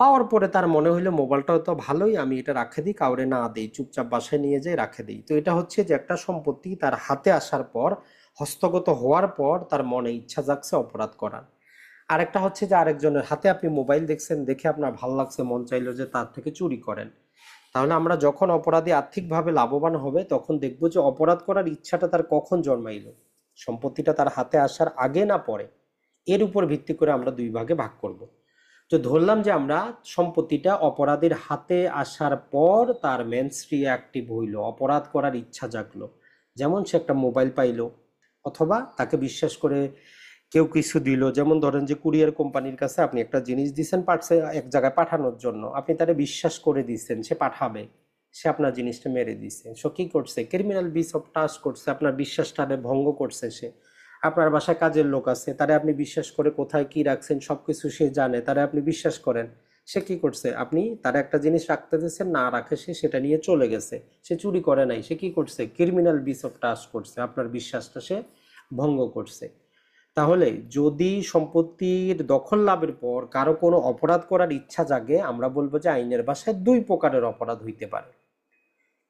পাওয়ার পরে তার মনে হইলো মোবাইলটাও তো ভালোই, আমি এটা রাখে দিই, কাউরে না দিই, চুপচাপ বাসায় নিয়ে যাই রাখে দিই। তো এটা হচ্ছে যে একটা সম্পত্তি তার হাতে আসার পর, হস্তগত হওয়ার পর তার মনে ইচ্ছা জাগছে অপরাধ করার। আরেকটা হচ্ছে যে আরেকজনের হাতে আপনি মোবাইল দেখছেন, দেখে আপনার ভালো লাগছে, মন চাইলো যে তার থেকে চুরি করেন। তাহলে আমরা যখন অপরাধী আর্থিকভাবে লাভবান হবে তখন দেখবো যে অপরাধ করার ইচ্ছাটা তার কখন জন্মাইলো, সম্পত্তিটা তার হাতে আসার আগে না পরে। এর উপর ভিত্তি করে আমরা দুই ভাগে ভাগ করব। তো ধরলাম যে আমরা সম্পত্তিটা অপরাধীর হাতে আসার পর তার মেন্সরি অ্যাক্টিভ হইলো, অপরাধ করার ইচ্ছা জাগলো। যেমন সে একটা মোবাইল পাইলো, অথবা তাকে বিশ্বাস করে কেউ কিছু দিল, যেমন ধরেন যে কুরিয়ার কোম্পানির কাছে আপনি একটা জিনিস দিচ্ছেন পাঠাচ্ছে এক জায়গায় পাঠানোর জন্য, আপনি তারে বিশ্বাস করে দিচ্ছেন সে পাঠাবে, সে আপনার জিনিসটা মেরে দিচ্ছে, সে কি করছে, ক্রিমিনাল বিচ অফ ট্রাস্ট করছে, আপনার বিশ্বাসটারে ভঙ্গ করছে সে। আপনার বাসায় কাজের লোক আছে, তারে আপনি বিশ্বাস করে কোথায় কি রাখছেন সবকিছু সে জানে, তারে আপনি বিশ্বাস করেন, সে কি করছে, আপনি তার একটা জিনিস রাখতে দিয়েছেন, না রাখে সে সেটা নিয়ে চলে গেছে, সে চুরি করে নাই, সে কি করছে, ক্রিমিনাল বিচ অফ ট্রাস্ট করছে, আপনার বিশ্বাসটা সে ভঙ্গ করছে। তাহলে যদি সম্পত্তির দখল লাভের পর কারো কোনো অপরাধ করার ইচ্ছা জাগে, আমরা বলবো যে আইনের ভাষায় দুই প্রকারের অপরাধ হইতে পারে।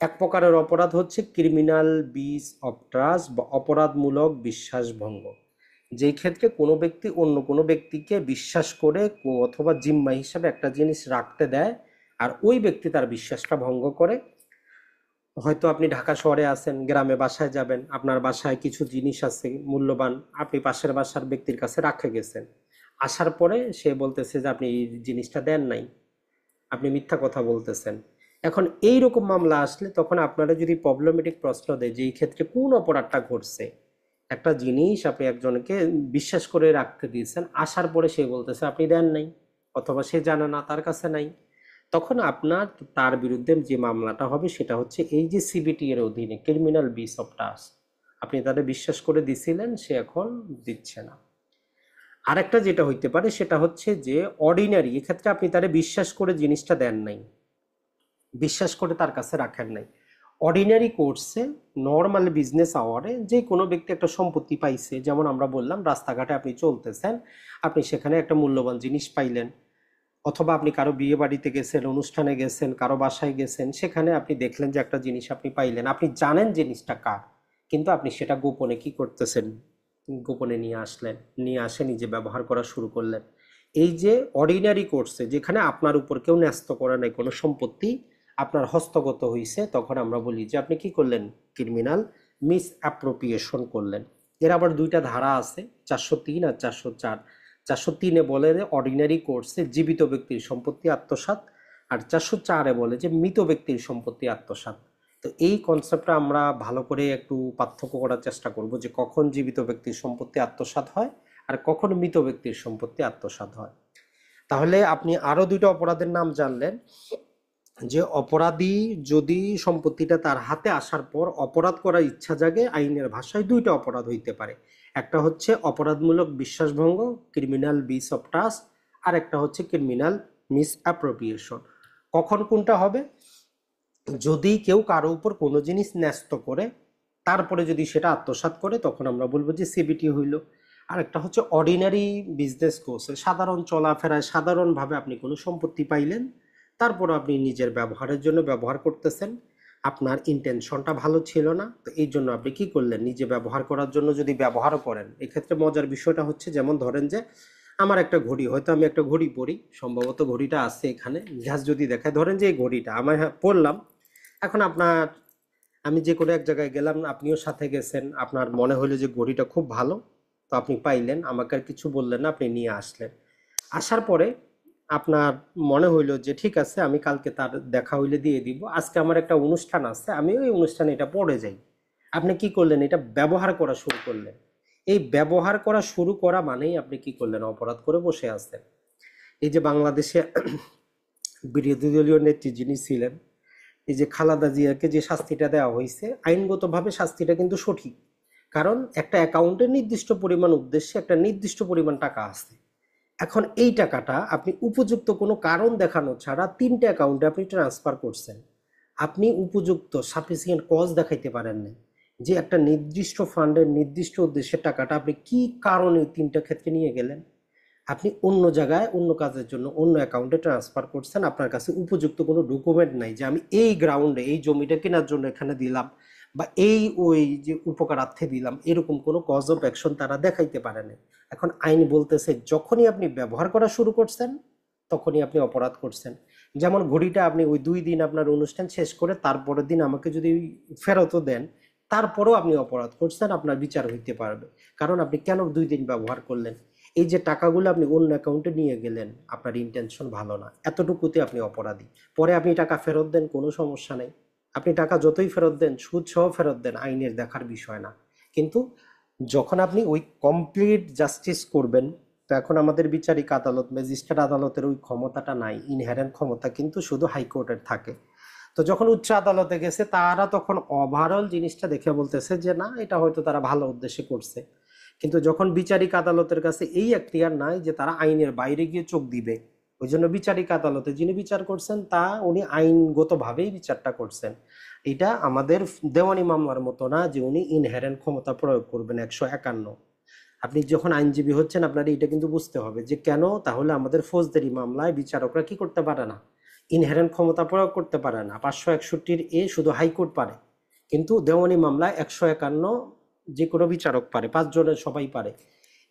এক প্রকারের অপরাধ হচ্ছে ক্রিমিনাল বিচ অফ ট্রাস্ট বা অপরাধমূলক বিশ্বাসভঙ্গ, যেই ক্ষেত্রে কোনো ব্যক্তি অন্য কোনো ব্যক্তিকে বিশ্বাস করে অথবা জিম্মা হিসাবে একটা জিনিস রাখতে দেয়, আর ওই ব্যক্তি তার বিশ্বাসটা ভঙ্গ করে। হয়তো আপনি ঢাকা শহরে আছেন, গ্রামে বাসায় যাবেন, আপনার বাসায় কিছু জিনিস আছে মূল্যবান, আপনি পাশের বাসার ব্যক্তির কাছে রাখে গেছেন, আসার পরে সে বলতেছে যে আপনি এই জিনিসটা দেন নাই, আপনি মিথ্যা কথা বলতেছেন। এখন এই রকম মামলা আসলে তখন আপনারা যদি প্রবলেমেটিক প্রশ্ন দেয় যে এই ক্ষেত্রে কোন অপরাধটা ঘটছে, একটা জিনিস আপনি একজনকে বিশ্বাস করে রাখতে দিয়েছেন, আসার পরে সে বলতেছে আপনি দেন নাই, অথবা সে জানে না, তার কাছে নাই, তখন আপনার তার বিরুদ্ধে যে মামলাটা হবে সেটা হচ্ছে এই যে সিবিটি এর অধীনে ক্রিমিনাল বিস অফ টাস্ক। আপনি তাদের বিশ্বাস করে দিছিলেন, সে এখন দিচ্ছে না। আরেকটা যেটা হইতে পারে সেটা হচ্ছে যে অর্ডিনারি, এক্ষেত্রে আপনি তারে বিশ্বাস করে জিনিসটা দেন নাই, বিশ্বাস করে তার কাছে রাখেন নাই। অর্ডিনারি কোর্সে নর্মাল বিজনেস আওয়ারে যে কোনো ব্যক্তি একটা সম্পত্তি পাইছে, যেমন আমরা বললাম রাস্তাঘাটে আপনি চলতেছেন, আপনি সেখানে একটা মূল্যবান জিনিস পাইলেন, অথবা আপনি কারো বিয়ে বাড়িতে গেছেন, অনুষ্ঠানে গেছেন, কারো বাসায় গেছেন, সেখানে আপনি দেখলেন যে একটা জিনিস আপনি পাইলেন, আপনি জানেন জিনিসটা কার, কিন্তু আপনি সেটা গোপনে কি করতেছেন, গোপনে নিয়ে আসলেন, নিয়ে আসে নিজে ব্যবহার করা শুরু করলেন। এই যে অর্ডিনারি কোর্সে যেখানে আপনার উপর কেউ ন্যস্ত করে নাই কোনো সম্পত্তি, আপনার হস্তগত হয়েছে, তখন আমরা বলি যে আপনি কি করলেন, ক্রিমিনাল মিস অ্যাপ্রোপ্রিয়েশন করলেন। এর আবার দুইটা ধারা আছে, 403 আর 404। 403-এ বলে যে অর্ডিনারি কোর্সে জীবিত ব্যক্তির সম্পত্তি আত্মসাৎ, আর 404-এ বলে যে মৃত ব্যক্তির সম্পত্তি আত্মসাৎ। তো এই কনসেপ্টটা আমরা ভালো করে একটু পার্থক্য করার চেষ্টা করব যে কখন জীবিত ব্যক্তির সম্পত্তি আত্মসাৎ হয় আর কখন মৃত ব্যক্তির সম্পত্তি আত্মসাৎ হয়। তাহলে আপনি আরো দুইটা অপরাধের নাম জানলেন, যে অপরাধী যদি সম্পত্তিটা তার হাতে আসার পর অপরাধ করার ইচ্ছা জাগে, আইনের ভাষায় দুইটা অপরাধ হইতে পারে। একটা হচ্ছে অপরাধমূলক বিশ্বাসভঙ্গ, ক্রিমিনাল বিস অফ টাস্ক, আর একটা হচ্ছে ক্রিমিনাল মিস অ্যাপ্রোপ্রিয়েশন। কখন কোনটা হবে, যদি কেউ কারো উপর কোনো জিনিস ন্যস্ত করে তারপরে যদি সেটা আত্মসাৎ করে, তখন আমরা বলবো যে সিবিটি হইল। আর একটা হচ্ছে অর্ডিনারি বিজনেস কোর্সে সাধারণ চলাফেরায় সাধারণভাবে আপনি কোনো সম্পত্তি পাইলেন, তারপর আপনি নিজের ব্যবহারের জন্য ব্যবহার করতেছেন, আপনার ইন্টেনশনটা ভালো ছিল না, তো এই জন্য আপনি কি করলেন, নিজে ব্যবহার করার জন্য যদি ব্যবহারও করেন। এক্ষেত্রে মজার বিষয়টা হচ্ছে, যেমন ধরেন যে আমার একটা ঘড়ি, হয়তো আমি একটা ঘড়ি পরি, সম্ভবত ঘড়িটা আছে এখানে, ইতিহাস যদি দেখায়, ধরেন যে এই ঘড়িটা আমার পরলাম, এখন আপনার, আমি যে কোনো এক জায়গায় গেলাম, আপনিও সাথে গেছেন, আপনার মনে হলো যে ঘড়িটা খুব ভালো, তো আপনি পাইলেন, আমাকে আর কিছু বললেন না, আপনি নিয়ে আসলেন। আসার পরে আপনার মনে হইলো যে ঠিক আছে, আমি কালকে তার দেখা হইলে দিয়ে দিব, আজকে আমার একটা অনুষ্ঠান আছে, আমি ওই অনুষ্ঠানে এটা পড়ে যাই। আপনি কি করলেন, এটা ব্যবহার করা শুরু করলেন। এই ব্যবহার করা শুরু করা মানেই আপনি কি করলেন, অপরাধ করে বসে আছেন। এই যে বাংলাদেশে বিরোধী দলীয় নেত্রী যিনি ছিলেন, এই যে খালেদা জিয়াকে যে শাস্তিটা দেওয়া হয়েছে, আইনগতভাবে শাস্তিটা কিন্তু সঠিক। কারণ একটা অ্যাকাউন্টে নির্দিষ্ট পরিমাণ উদ্দেশ্যে একটা নির্দিষ্ট পরিমাণ টাকা আছে। এখন এই টাকাটা আপনি উপযুক্ত কোনো কারণ দেখানো ছাড়া 3টে অ্যাকাউন্টে আপনি ট্রান্সফার করছেন। আপনি উপযুক্ত সাফিসিয়েন্ট কজ দেখাইতে পারেন না যে একটা নির্দিষ্ট ফান্ডের নির্দিষ্ট উদ্দেশ্যের টাকাটা আপনি কি কারণে 3টা ক্ষেত্রে নিয়ে গেলেন। আপনি অন্য জায়গায় অন্য কাজের জন্য অন্য অ্যাকাউন্টে ট্রান্সফার করছেন, আপনার কাছে উপযুক্ত কোনো ডকুমেন্ট নাই যে আমি এই গ্রাউন্ডে এই জমিটা কেনার জন্য এখানে দিলাম, বা এই ওই যে উপকারার্থে দিলাম, এরকম কোনো কজ অফ অ্যাকশন তারা দেখাইতে পারে না। এখন আইন বলতেছে যখনই আপনি ব্যবহার করা শুরু করছেন তখনই আপনি অপরাধ করছেন। যেমন ঘড়িটা আপনি ওই 2 দিন আপনার অনুষ্ঠান শেষ করে তারপরের দিন আমাকে যদি ফেরতও দেন, তারপরেও আপনি অপরাধ করছেন, আপনার বিচার হইতে পারবে। কারণ আপনি কেন 2 দিন ব্যবহার করলেন, এই যে টাকাগুলো আপনি অন্য অ্যাকাউন্টে নিয়ে গেলেন, আপনার ইন্টেনশন ভালো না, এতটুকুতে আপনি অপরাধী। পরে আপনি টাকা ফেরত দেন, কোনো সমস্যা নেই, আপনি টাকা যতই ফেরত দেন, সুদ সহ ফেরত দেন, আইনের দেখার বিষয় না। কিন্তু যখন আপনি ওই কমপ্লিট জাস্টিস করবেন, তো এখন আমাদের বিচারিক আদালত, ম্যাজিস্ট্রেট আদালতের ওই ক্ষমতাটা নাই, ইনহেরেন্ট ক্ষমতা কিন্তু শুধু হাইকোর্টের থাকে। তো যখন উচ্চ আদালতে গেছে, তারা তখন ওভারঅল জিনিসটা দেখে বলতেছে যে না, এটা হয়তো তারা ভালো উদ্দেশ্যে করছে। কিন্তু যখন বিচারিক আদালতের কাছে এই এখতিয়ার নাই যে তারা আইনের বাইরে গিয়ে চোখ দিবে, ওই জন্য বিচারিক আদালতে যিনি বিচার করছেন উনি আইনগতভাবেই বিচারটা করছেন। এটা আমাদের দেওয়ানি মামলার মতো না যে উনি ইনহেরেন্ট ক্ষমতা প্রয়োগ করবেন 151। আপনি যখন আইনজীবী হচ্ছেন আপনার এটা কিন্তু বুঝতে হবে যে কেন, তাহলে আমাদের ফৌজদারি মামলায় বিচারকরা কি করতে পারে না, ইনহেরেন্ট ক্ষমতা প্রয়োগ করতে পারে না। 561 শুধু হাইকোর্ট পারে, কিন্তু দেওয়ানি মামলায় 151 যে কোনো বিচারক পারে, 5 জনের সবাই পারে।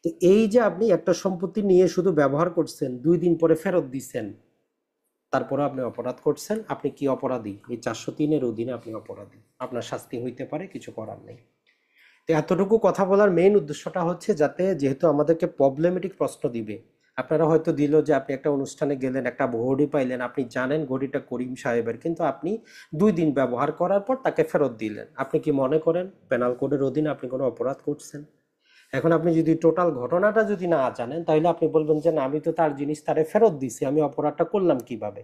তো এই যে আপনি একটা সম্পত্তি নিয়ে শুধু ব্যবহার করছেন, 2 দিন পরে ফেরত দিচ্ছেন, তারপরে আপনি অপরাধ করছেন, আপনি কি অপরাধী, এই 403-এর অধীনে আপনি অপরাধী, আপনার শাস্তি হইতে পারে, কিছু করার নেই। তো এতটুকু কথা বলার মেইন উদ্দেশ্যটা হচ্ছে যাতে, যেহেতু আমাদেরকে প্রবলেমেটিক প্রশ্ন দিবে, আপনারা হয়তো দিল যে আপনি একটা অনুষ্ঠানে গেলেন, একটা ঘড়ি পাইলেন, আপনি জানেন ঘড়িটা করিম সাহেবের, কিন্তু আপনি 2 দিন ব্যবহার করার পর তাকে ফেরত দিলেন, আপনি কি মনে করেন পেনাল কোডের অধীনে আপনি কোনো অপরাধ করছেন? এখন আপনি যদি টোটাল ঘটনাটা যদি না জানেন তাহলে আপনি বলবেন যে না, আমি তো তার জিনিস তারে ফেরত দিছি, আমি অপরাধটা করলাম কিভাবে।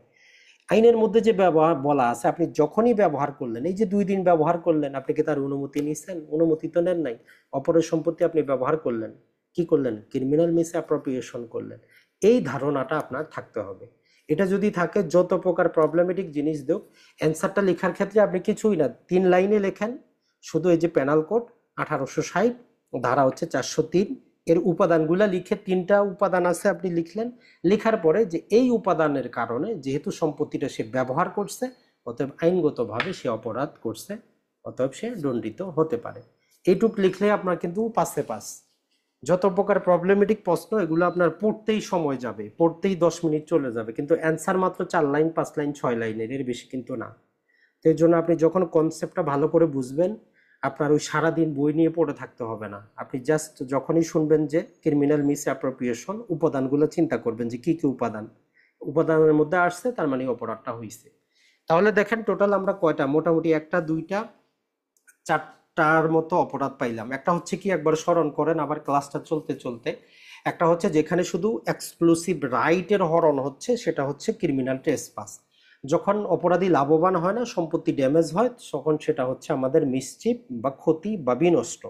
আইনের মধ্যে যে ব্যবহার বলা আছে, আপনি যখনই ব্যবহার করলেন, এই যে 2 দিন ব্যবহার করলেন, আপনি কি তার অনুমতি নিছেন? অনুমতি তো নেন নাই। অপরের সম্পত্তি আপনি ব্যবহার করলেন, কি করলেন? ক্রিমিনাল মিস অ্যাপ্রোপ্রিয়েশন করলেন। এই ধারণাটা আপনার থাকতে হবে। এটা যদি থাকে, যত প্রকার প্রবলেমেটিক জিনিস দেখ, অ্যান্সারটা লেখার ক্ষেত্রে আপনি কিছুই না, 3 লাইনে লেখেন শুধু এই যে পেনাল কোড 1860, ধারা হচ্ছে 403, এর উপাদানগুলা লিখে, 3টা উপাদান আছে আপনি লিখলেন। লেখার পরে যে এই উপাদানের কারণে যেহেতু সম্পত্তিটা সে ব্যবহার করছে, অতএব আইনগতভাবে সে অপরাধ করছে, অতএব সে দণ্ডিত হতে পারে। এইটুক লিখলে আপনার কিন্তু পাসে পাস। যত প্রকার প্রবলেমেটিক প্রশ্ন, এগুলো আপনার পড়তেই সময় যাবে, পড়তেই 10 মিনিট চলে যাবে, কিন্তু অ্যান্সার মাত্র 4 লাইন, 5 লাইন, 6 লাইনের, এর বেশি কিন্তু না। তো এই জন্য আপনি যখন কনসেপ্টটা ভালো করে বুঝবেন, আপনার ওই সারাদিন বই নিয়ে পড়ে থাকতে হবে না। আপনি জাস্ট যখনই শুনবেন যে ক্রিমিনাল মিস অ্যাপ্রোপ্রিয়েশন, উপাদানগুলো চিন্তা করবেন যে কি কি উপাদান উপাদানের মধ্যে আসছে, তার মানে অপরাধটা হয়েছে। তাহলে দেখেন টোটাল আমরা কয়টা, মোটামুটি 1টা 2টা 4টার মতো অপরাধ পাইলাম। একটা হচ্ছে কি, একবার স্মরণ করেন আবার ক্লাসটা চলতে চলতে, একটা হচ্ছে যেখানে শুধু এক্সক্লুসিভ রাইটের হরণ হচ্ছে, সেটা হচ্ছে ক্রিমিনাল ট্রেসপাস। যখন অপরাধী লাভবান হয় না, সম্পত্তি ড্যামেজ হয়, তখন সেটা হচ্ছে আমাদের মিসচিপ বা ক্ষতি বা বিনষ্ট।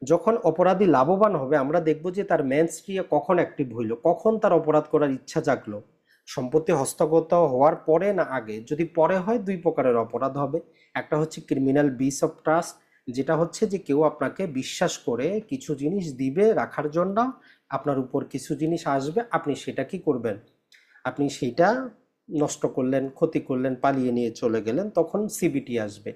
যখন অপরাধী লাভবান হবে, আমরা দেখব যে তার মেনস্ট্রিয়া কখন অ্যাক্টিভ হইল, কখন তার অপরাধ করার ইচ্ছা জাগলো। সম্পত্তি হস্তগত হওয়ার পরে না আগে? যদি পরে হয়, 2 প্রকারের অপরাধ হবে। একটা হচ্ছে ক্রিমিনাল ব্রিচ অফ ট্রাস্ট, যেটা হচ্ছে যে কেউ আপনাকে বিশ্বাস করে কিছু জিনিস দিবে রাখার জন্য, আপনার উপর কিছু জিনিস আসবে, আপনি সেটা কি করবেন? আপনি সেটা নষ্ট করলেন, ক্ষতি করলেন, পালিয়ে নিয়ে চলে গেলেন, তখন সিবিটি আসবে।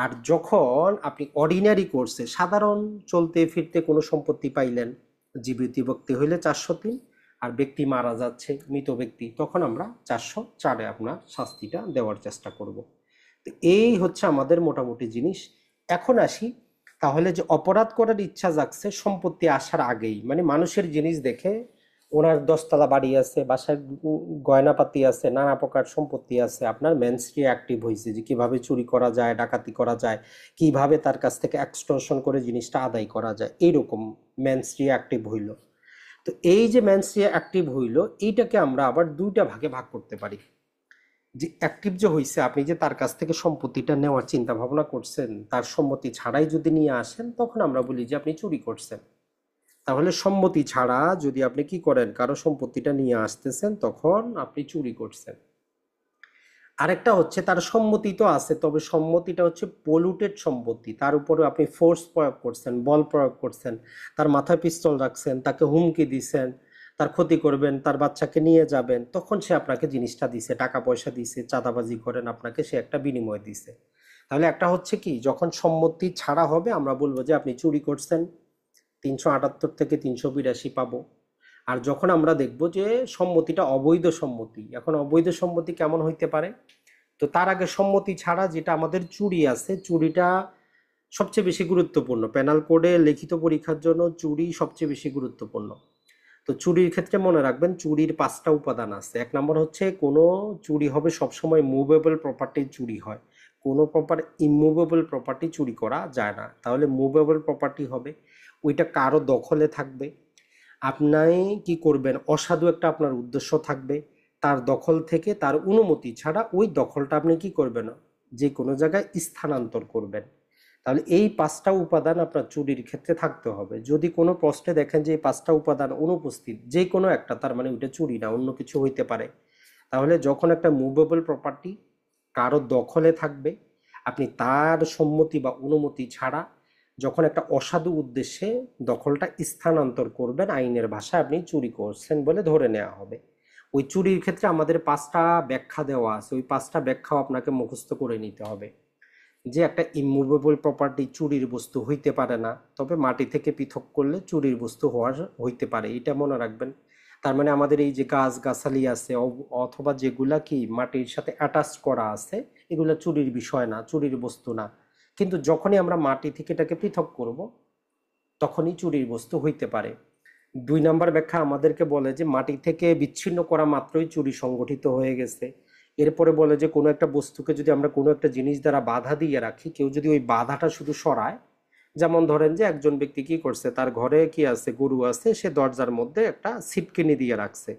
আর যখন আপনি অর্ডিনারি কোর্সে সাধারণ চলতে ফিরতে কোনো সম্পত্তি পাইলেন, জীবিত ব্যক্তি হইলে 403, আর ব্যক্তি মারা যাচ্ছে, মৃত ব্যক্তি, তখন আমরা 404-এ আপনার শাস্তিটা দেওয়ার চেষ্টা করব। তো এই হচ্ছে আমাদের মোটামুটি জিনিস। এখন আসি, তাহলে যে অপরাধ করার ইচ্ছা জাগছে সম্পত্তি আসার আগেই, মানে মানুষের জিনিস দেখে, ওনার 10তলা বাড়ি আছে, বাসায় গয়নাপাতি আছে, নানা প্রকার সম্পত্তি আছে, আপনার মেনস্ট্রি অ্যাক্টিভ হয়েছে যে কিভাবে চুরি করা যায়, ডাকাতি করা যায়, কিভাবে তার কাছ থেকে এক্সটর্শন করে জিনিসটা আদায় করা যায়, এইরকম মেনস্ট্রি অ্যাক্টিভ হইল। তো এই যে মেনস্ট্রি অ্যাক্টিভ হইল, এইটাকে আমরা আবার 2টা ভাগে ভাগ করতে পারি। যে অ্যাক্টিভ যে হয়েছে, আপনি যে তার কাছ থেকে সম্পত্তিটা নেওয়ার চিন্তা ভাবনা করছেন, তার সম্মতি ছাড়াই যদি নিয়ে আসেন, তখন আমরা বলি যে আপনি চুরি করছেন। তাহলে সম্মতি ছাড়া যদি আপনি কি করেন, কারো সম্পত্তিটা নিয়ে আসতেছেন, তখন আপনি চুরি করছেন। আরেকটা হচ্ছে তার সম্মতি তো আছে, তবে সম্মতিটা হচ্ছে পলিউটেড সম্পত্তি, তার উপরে আপনি ফোর্স প্রয়োগ করছেন, বল প্রয়োগ করছেন, তার মাথায় পিস্তল রাখছেন, তাকে হুমকি দিছেন, তার ক্ষতি করবেন, তার বাচ্চাকে নিয়ে যাবেন, তখন সে আপনাকে জিনিসটা দিছে, টাকা পয়সা দিছে, চাঁদাবাজি করেন, আপনাকে সে একটা বিনিময় দিছে। তাহলে একটা হচ্ছে কি, যখন সম্মতি ছাড়া হবে, আমরা বলবো যে আপনি চুরি করছেন, 378 থেকে 382 পাবো। আর যখন আমরা দেখব যে সম্মতিটা অবৈধ সম্মতি, এখন অবৈধ সম্মতি কেমন হইতে পারে? তো তার আগে সম্মতি ছাড়া যেটা আমাদের চুরি আছে, চুরিটা সবচেয়ে বেশি গুরুত্বপূর্ণ। পেনাল কোডে লিখিত পরীক্ষার জন্য চুরি সবচেয়ে বেশি গুরুত্বপূর্ণ। তো চুরির ক্ষেত্রে মনে রাখবেন, চুরির 5টা উপাদান আছে। 1 নম্বর হচ্ছে, কোনো চুরি হবে সবসময় মুভেবল প্রপার্টির চুরি হয়, কোনো প্রপার ইমুভেবল প্রপার্টি চুরি করা যায় না। তাহলে মুভেবল প্রপার্টি হবে, ওইটা কারো দখলে থাকবে, আপনি কি করবেন, অসাধু একটা আপনার উদ্দেশ্য থাকবে, তার দখল থেকে তার অনুমতি ছাড়া ওই দখলটা আপনি কি করবেন, যে কোনো জায়গায় স্থানান্তর করবেন। তাহলে এই 5টা উপাদান আপনার চুরির ক্ষেত্রে থাকতে হবে। যদি কোনো প্রশ্নে দেখেন যে এই 5টা উপাদান অনুপস্থিত, যে কোনো একটা, তার মানে ওইটা চুরি না, অন্য কিছু হইতে পারে। তাহলে যখন একটা মুভেবল প্রপার্টি কারো দখলে থাকবে, আপনি তার সম্মতি বা অনুমতি ছাড়া যখন একটা অসাধু উদ্দেশ্যে দখলটা স্থানান্তর করবেন, আইনের ভাষায় আপনি চুরি করছেন বলে ধরে নেওয়া হবে। ওই চুরির ক্ষেত্রে আমাদের 5টা ব্যাখ্যা দেওয়া আছে, ওই 5টা ব্যাখ্যাও আপনাকে মুখস্থ করে নিতে হবে। যে একটা ইমুভেবল প্রপার্টি চুরির বস্তু হইতে পারে না, তবে মাটি থেকে পৃথক করলে চুরির বস্তু হইতে পারে, এটা মনে রাখবেন। তার মানে আমাদের এই যে গাছ গাছালি আছে, অথবা যেগুলা কি মাটির সাথে অ্যাটাচ করা আছে, এগুলা চুরির বিষয় না, চুরির বস্তু না। কিন্তু যখনই আমরা মাটি থেকে এটাকে পৃথক করব, তখনই চুরির বস্তু হইতে পারে। 2 নম্বর ব্যাখ্যা আমাদেরকে বলে যে মাটি থেকে বিচ্ছিন্ন করা মাত্রই চুরি সংগঠিত হয়ে গেছে। এরপরে বলে যে কোনো একটা বস্তুকে যদি আমরা কোনো একটা জিনিস দ্বারা বাধা দিয়ে রাখি, কেউ যদি ওই বাধাটা শুধু সরায়, যেমন ধরেন যে একজন ব্যক্তি কি করছে, তার ঘরে কি আছে, গরু আছে, সে দরজার মধ্যে একটা ছিটকিনি দিয়ে রাখছে।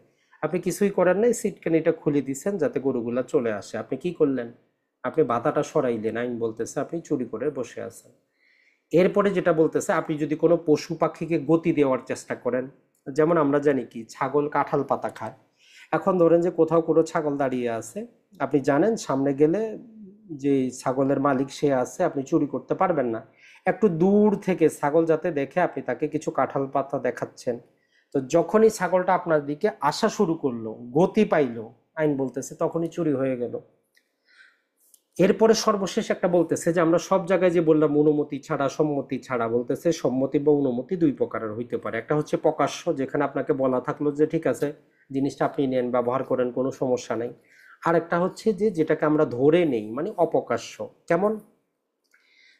আপনি কিছুই করেন নাই, ছিটকিনিটা খুলে দিচ্ছেন যাতে গরুগুলা চলে আসে। আপনি কি করলেন? আপনি বাধাটা সরাইলেন। আইন বলতেছে আপনি চুরি করে বসে আছেন। এরপরে যেটা বলতেছে, আপনি যদি কোনো পশু পাখিকে গতি দেওয়ার চেষ্টা করেন, যেমন আমরা জানি কি ছাগল কাঁঠাল পাতা খায়। এখন ধরেন যে কোথাও কোনো ছাগল দাঁড়িয়ে আছে, আপনি জানেন সামনে গেলে যে ছাগলের মালিক সে আছে, আপনি চুরি করতে পারবেন না। একটু দূর থেকে ছাগল যাতে দেখে আপনি তাকে কিছু কাঁঠাল পাতা দেখাচ্ছেন। তো যখনই ছাগলটা আপনার দিকে আসা শুরু করলো, গতি পাইলো, আইন বলতেছে তখনই চুরি হয়ে গেল। এরপরে সর্বশেষ একটা বলতেছে যে আমরা সব জায়গায় যে বললাম অনুমতি ছাড়া সম্মতি ছাড়া, বলতেছে সম্মতি বা অনুমতি দুই প্রকারের হইতে পারে। একটা হচ্ছে প্রকাশ্য, যেখানে আপনাকে বলা থাকলো যে ঠিক আছে জিনিসটা আপনি নেন, ব্যবহার করেন, কোনো সমস্যা নেই। আর একটা হচ্ছে যে যেটাকে আমরা ধরে নেই, মানে অপ্রকাশ্য। কেমন?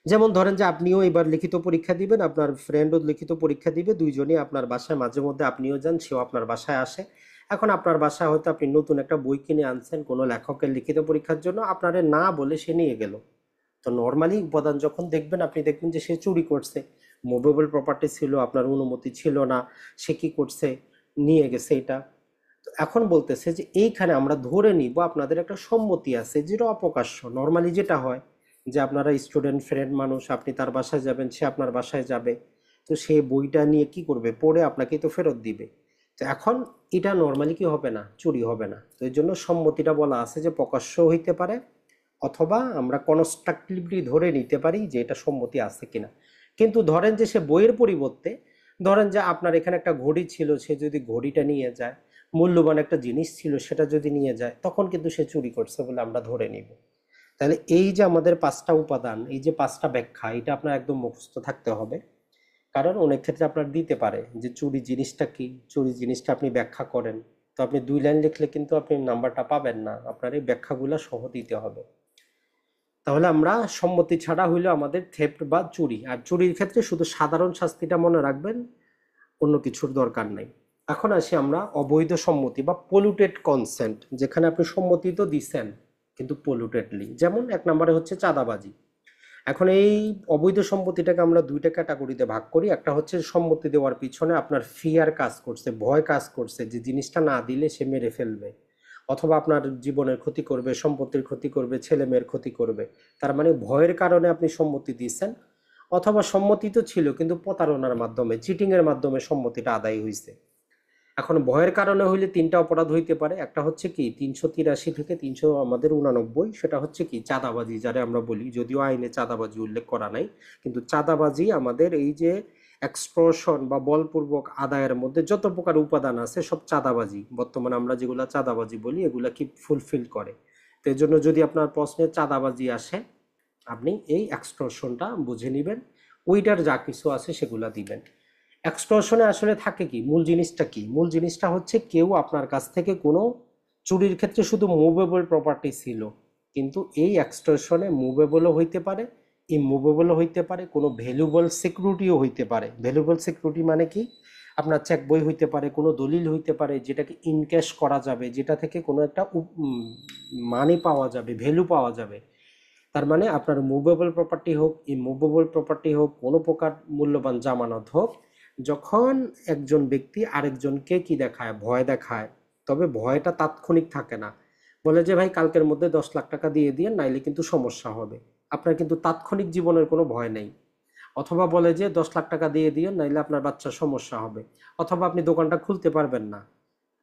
যেমন ধরেন যে আপনিও এবার লিখিত পরীক্ষা দিবেন, আপনার ফ্রেন্ডও লিখিত পরীক্ষা দিবে, দুইজনই আপনার বাসায়, মাঝে মধ্যে আপনিও যান, সেও আপনার বাসায় আসে। এখন আপনার বাসায় হয়তো আপনি নতুন একটা বই কিনে আনছেন কোনো লেখকের লিখিত পরীক্ষার জন্য, আপনারে না বলে সে নিয়ে গেল। তো নর্মালি উপাদান যখন দেখবেন, আপনি দেখবেন যে সে চুরি করছে, মুভেবল প্রপার্টি ছিল, আপনার অনুমতি ছিল না, সে কি করছে, নিয়ে গেছে এটা। তো এখন বলতেছে যে এইখানে আমরা ধরে নিব আপনাদের একটা সম্মতি আছে, যেটা অপ্রকাশ্য। নর্মালি যেটা হয় যে আপনারা স্টুডেন্ট ফ্রেন্ড মানুষ, আপনি তার বাসায় যাবেন, সে আপনার বাসায় যাবে, তো সে বইটা নিয়ে কি করবে, পড়ে আপনাকে তো ফেরত দিবে। তো এখন এটা নর্মালি কি হবে না, চুরি হবে না। তো এই জন্য সম্মতিটা বলা আছে যে প্রকাশ্য হইতে পারে, অথবা আমরা কনস্ট্রাকটিভলি ধরে নিতে পারি যে এটা সম্মতি আছে কিনা। কিন্তু ধরেন যে সে বইয়ের পরিবর্তে, ধরেন যে আপনার এখানে একটা ঘড়ি ছিল, সে যদি ঘড়িটা নিয়ে যায়, মূল্যবান একটা জিনিস ছিল সেটা যদি নিয়ে যায়, তখন কিন্তু সে চুরি করছে বলে আমরা ধরে নিব। তাহলে এই যে আমাদের পাঁচটা উপাদান, এই যে পাঁচটা ব্যাখ্যা, এটা আপনার একদম মুখস্থ থাকতে হবে। কারণ অনেক ক্ষেত্রে আপনার দিতে পারে যে চুরি জিনিসটা কি, চুরি জিনিসটা আপনি ব্যাখ্যা করেন। তো আপনি 2 লাইন লিখলে কিন্তু আপনি নাম্বারটা পাবেন না, আপনার এই ব্যাখ্যাগুলো সহ দিতে হবে। তাহলে আমরা সম্মতি ছাড়া হইলো আমাদের থেফট বা চুরি। আর চুরির ক্ষেত্রে শুধু সাধারণ শাস্তিটা মনে রাখবেন, অন্য কিছুর দরকার নাই। এখন আসি আমরা অবৈধ সম্মতি বা পলিউটেড কনসেন্ট, যেখানে আপনি সম্মতি তো দিচ্ছেন কিন্তু পলিউটেডলি। যেমন 1 নম্বরে হচ্ছে চাঁদাবাজি। এখন এই অবৈধ সম্পত্তিটাকে আমরা দুইটা ক্যাটাগরিতে ভাগ করি। একটা হচ্ছে সম্মতি দেওয়ার পিছনে আপনার ফিয়ার কাজ করছে, ভয় কাজ করছে যে জিনিসটা না দিলে সে মেরে ফেলবে, অথবা আপনার জীবনের ক্ষতি করবে, সম্পত্তির ক্ষতি করবে, ছেলে মেয়ের ক্ষতি করবে। তার মানে ভয়ের কারণে আপনি সম্মতি দিয়েছেন, অথবা সম্মতি তো ছিল কিন্তু প্রতারণার মাধ্যমে, চিটিং এর মাধ্যমে সম্মতিটা আদায় হয়েছে। এখন ভয়ের কারণে হইলে তিনটা অপরাধ হইতে পারে। একটা হচ্ছে কি 383 থেকে 389, সেটা হচ্ছে কি চাঁদাবাজি, যারে আমরা বলি, যদিও আইনে চাঁদাবাজি উল্লেখ করা নাই, কিন্তু চাঁদাবাজি আমাদের এই যে এক্সটর্শন বা বলপূর্বক আদায়ের মধ্যে যত প্রকার উপাদান আছে সব চাঁদাবাজি, বর্তমানে আমরা যেগুলা চাঁদাবাজি বলি এগুলা কি ফুলফিল করে। তো এই জন্য যদি আপনার প্রশ্নে চাঁদাবাজি আসে, আপনি এই এক্সটর্শনটা বুঝে নেবেন, ওইটার যা কিছু আছে সেগুলা দিবেন। এক্সটর্শনে আসলে থাকে কি, মূল জিনিসটা কি, মূল জিনিসটা হচ্ছে কেউ আপনার কাছ থেকে কোনো, চুরির ক্ষেত্রে শুধু মুভেবল প্রপার্টি ছিল, কিন্তু এই এক্সটর্শনে মুভেবলও হইতে পারে, ইমুভেবলও হইতে পারে, কোনো ভ্যালুবল সিকিউরিটিও হইতে পারে। ভ্যালুবল সিকিউরিটি মানে কি, আপনার চেক বই হইতে পারে, কোনো দলিল হইতে পারে যেটাকে ইনক্যাশ করা যাবে, যেটা থেকে কোনো একটা মানি পাওয়া যাবে, ভ্যালু পাওয়া যাবে। তার মানে আপনার মুভেবল প্রপার্টি হোক, ইমুভেবল প্রপার্টি হোক, কোনো প্রকার মূল্যবান জামানত হোক, যখন একজন ব্যক্তি আরেকজনকে কি দেখায়, ভয় দেখায়, তবে ভয়টা তাৎক্ষণিক থাকে না। বলে যে ভাই কালকের মধ্যে 10 লাখ টাকা দিয়ে দিয়ে, নাইলে কিন্তু সমস্যা হবে, আপনার কিন্তু তাৎক্ষণিক জীবনের কোনো ভয় নেই। অথবা বলে যে 10 লাখ টাকা দিয়ে দিয়ে, নাইলে আপনার বাচ্চার সমস্যা হবে, অথবা আপনি দোকানটা খুলতে পারবেন না,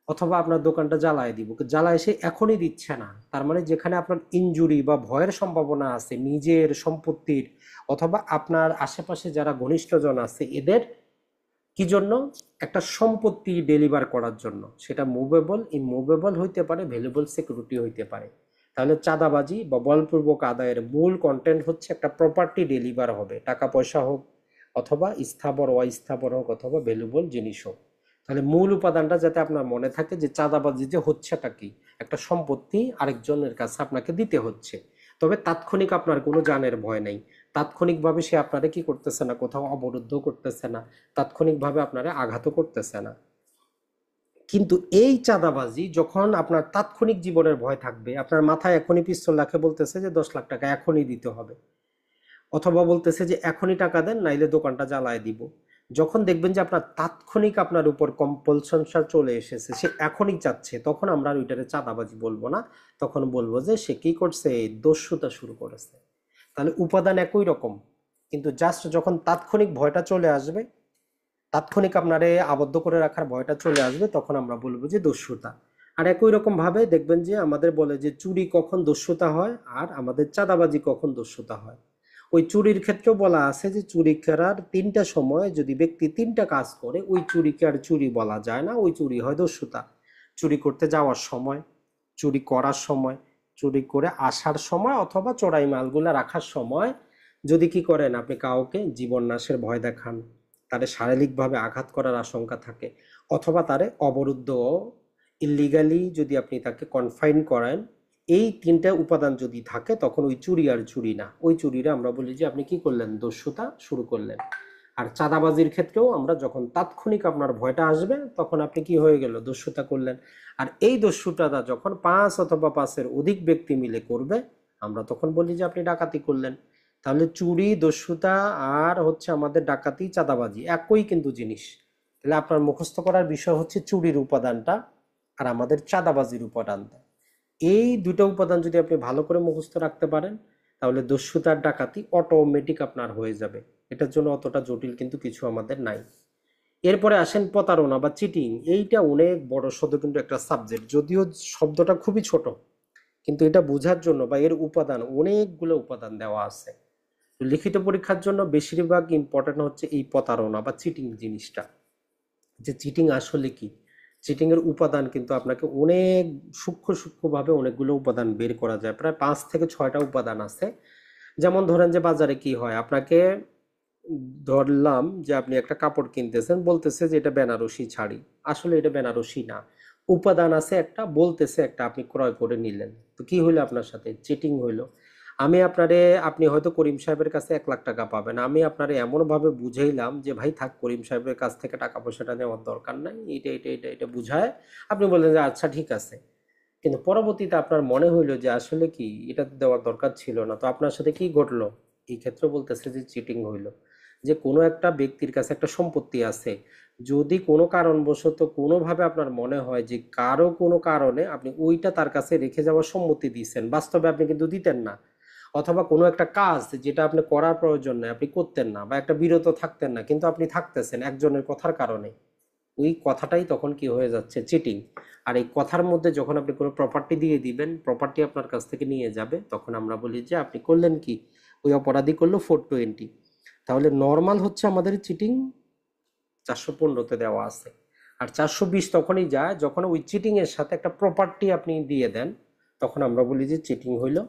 অথবা আপনার দোকানটা জ্বালায় দিব, জ্বালায় সে এখনই দিচ্ছে না। তার মানে যেখানে আপনার ইনজুরি বা ভয়ের সম্ভাবনা আছে নিজের সম্পত্তির, অথবা আপনার আশেপাশে যারা ঘনিষ্ঠজন আছে এদের, কি জন্য, একটা সম্পত্তি ডেলিভার করার জন্য, সেটা মুভেবল ইমুভেবল হইতে পারে, ভ্যালুবল সিকিউরিটি হইতে পারে। তাহলে চাঁদাবাজি বা বলপূর্বক আদায়ের মূল কন্টেন্ট হচ্ছে একটা প্রপার্টি ডেলিভার হবে, টাকা পয়সা হোক, অথবা স্থাবর অস্থাবর হোক, অথবা ভ্যালুবল জিনিস হোক। তাহলে মূল উপাদানটা যাতে আপনার মনে থাকে যে চাঁদাবাজি যে হচ্ছেটা কি, একটা সম্পত্তি আরেকজনের কাছে আপনাকে দিতে হচ্ছে, তবে তাৎক্ষণিক আপনার কোনো জানের ভয় নেই, তাৎক্ষণিকভাবে সে আপনারা কি করতেছে না, কোথাও অবরুদ্ধ করতেছে না, তাৎক্ষণিকভাবে আপনারা আঘাতও করতেছে না। কিন্তু এই চাঁদাবাজি যখন আপনার তাৎক্ষণিক জীবনের ভয় থাকবে, আপনার মাথায় এখনই পিস্তল রাখে বলতেছে যে 10 লাখ টাকা এখনই দিতে হবে, অথবা বলতেছে যে এখনই টাকা দেন নাইলে দোকানটা জ্বালায় দিব। যখন দেখবেন যে আপনার তাৎক্ষণিক আপনার উপর কম্পালশনটা চলে এসেছে, সে এখনই চাচ্ছে, তখন আমরা আর ওইটারে চাঁদাবাজি বলবো না, তখন বলবো যে সে কি করছে, দস্যুতা শুরু করেছে। তাহলে উপাদান একই রকম, কিন্তু জাস্ট যখন তাৎক্ষণিক ভয়টা চলে আসবে, তাৎক্ষণিক আপনারে আবদ্ধ করে রাখার ভয়টা চলে আসবে, তখন আমরা বলবো যে দস্যুতা। আর একই রকম ভাবে দেখবেন যে আমাদের বলে যে চুরি কখন দস্যুতা হয় আর আমাদের চাঁদাবাজি কখন দস্যুতা হয়। ওই চুরির ক্ষেত্রেও বলা আছে যে চুরি করার 3টা সময় যদি ব্যক্তি 3টা কাজ করে, ওই চুরিকে আর চুরি বলা যায় না, ওই চুরি হয় দস্যুতা। চুরি করতে যাওয়ার সময়, চুরি করার সময়, চুরি করে আসার সময়, অথবা চোরাই মালগুলা রাখার সময় যদি কি করেন, আপনি কাউকে জীবন নাশের ভয় দেখান, তারে শারীরিকভাবে আঘাত করার আশঙ্কা থাকে, অথবা তারে অবরুদ্ধ ও ইলিগালি যদি আপনি তাকে কনফাইন করেন, এই 3টা উপাদান যদি থাকে, তখন ওই চুরি আর চুরি না, ওই চুরিরা আমরা বলি যে আপনি কি করলেন, দস্যুতা শুরু করলেন। আর চাঁদাবাজির ক্ষেত্রেও আমরা যখন তাৎক্ষণিক আপনার ভয়টা আসবে, তখন আপনি কি হয়ে গেল, দস্যুতা করলেন। আর এই দস্যুতাটা যখন 5 অথবা 5-এর অধিক ব্যক্তি মিলে করবে, আমরা তখন বলি যে আপনি ডাকাতি করলেন। তাহলে চুরি, দস্যুতা আর হচ্ছে আমাদের ডাকাতি, চাঁদাবাজি একই কিন্তু জিনিস। তাহলে আপনার মুখস্থ করার বিষয় হচ্ছে চুরির উপাদানটা আর আমাদের চাঁদাবাজির উপাদানটা। এই দুটো উপাদান যদি আপনি ভালো করে মুখস্থ রাখতে পারেন, তাহলে দস্যুতার ডাকাতি অটোমেটিক আপনার হয়ে যাবে। এটার জন্য অতটা জটিল কিন্তু কিছু আমাদের নাই। এরপরে আসেন প্রতারণা বা চিটিং। এইটা অনেক বড় সড় কিন্তু একটা সাবজেক্ট, যদিও শব্দটা খুবই ছোট, কিন্তু এটা বোঝার জন্য বা এর উপাদান, অনেকগুলো উপাদান দেওয়া আছে। তো লিখিত পরীক্ষার জন্য বেশিরভাগ ইম্পর্টেন্ট হচ্ছে এই প্রতারণা বা চিটিং জিনিসটা, যে চিটিং আসলে কি। চিটিং এর উপাদান কিন্তু আপনাকে অনেক সূক্ষ্মভাবে অনেকগুলো উপাদান বের করা যায়, প্রায় 5 থেকে 6টা উপাদান আছে। যেমন ধরেন যে বাজারে কি হয়, আপনাকে ধরলাম যে আপনি একটা কাপড় কিনতেছেন, বলতেছে যে এটা বেনারসি শাড়ি, আসলে এটা বেনারসি না, উপাদান আছে একটা, বলতেছে একটা, আপনি ক্রয় করে নিলেন, তো কি হইলো, আপনার সাথে চিটিং হইলো। আমি আপনারে, আপনি হয়তো করিম সাহেবের কাছে 1 লাখ টাকা পাবেন, আমি আপনারে এমন ভাবে বুঝাইলাম যে ভাই থাক, করিম সাহেবের কাছ থেকে টাকা পয়সাটা নেওয়ার দরকার নাই, এটা এটা এটা এটা বুঝায় আপনি বললেন যে আচ্ছা ঠিক আছে। কিন্তু পরবর্তীতে আপনার মনে হইলো যে আসলে কি এটা তো দেওয়ার দরকার ছিল না, তো আপনার সাথে কি ঘটলো, এই ক্ষেত্রে বলতেছে যে চিটিং হইলো। যে কোনো একটা ব্যক্তির কাছে একটা সম্পত্তি আছে, যদি কোনো কারণবশত কোনোভাবে আপনার মনে হয় যে কারো কোনো কারণে আপনি ওইটা তার কাছে রেখে যাওয়ার সম্মতি দিচ্ছেন, বাস্তবে আপনি কিন্তু দিতেন না, অথবা কোনো একটা কাজ যেটা আপনি করার প্রয়োজন নেই আপনি করতেন না, বা একটা বিরত থাকতেন না, কিন্তু আপনি থাকতেছেন একজনের কথার কারণে, ওই কথাটাই তখন কি হয়ে যাচ্ছে, চিটিং। আর এই কথার মধ্যে যখন আপনি কোনো প্রপার্টি দিয়ে দিবেন, প্রপার্টি আপনার কাছ থেকে নিয়ে যাবে, তখন আমরা বলি যে আপনি করলেন কি, ওই অপরাধী করলো 420। তাহলে নর্মাল হচ্ছে আমাদের চিটিং 415-তে দেওয়া আছে। আর 420 তখনই যায় যখন ওই চিটিং এর সাথে একটা প্রপার্টি আপনি দিয়ে দেন, তখন আমরা বলি যে চিটিং হইলো।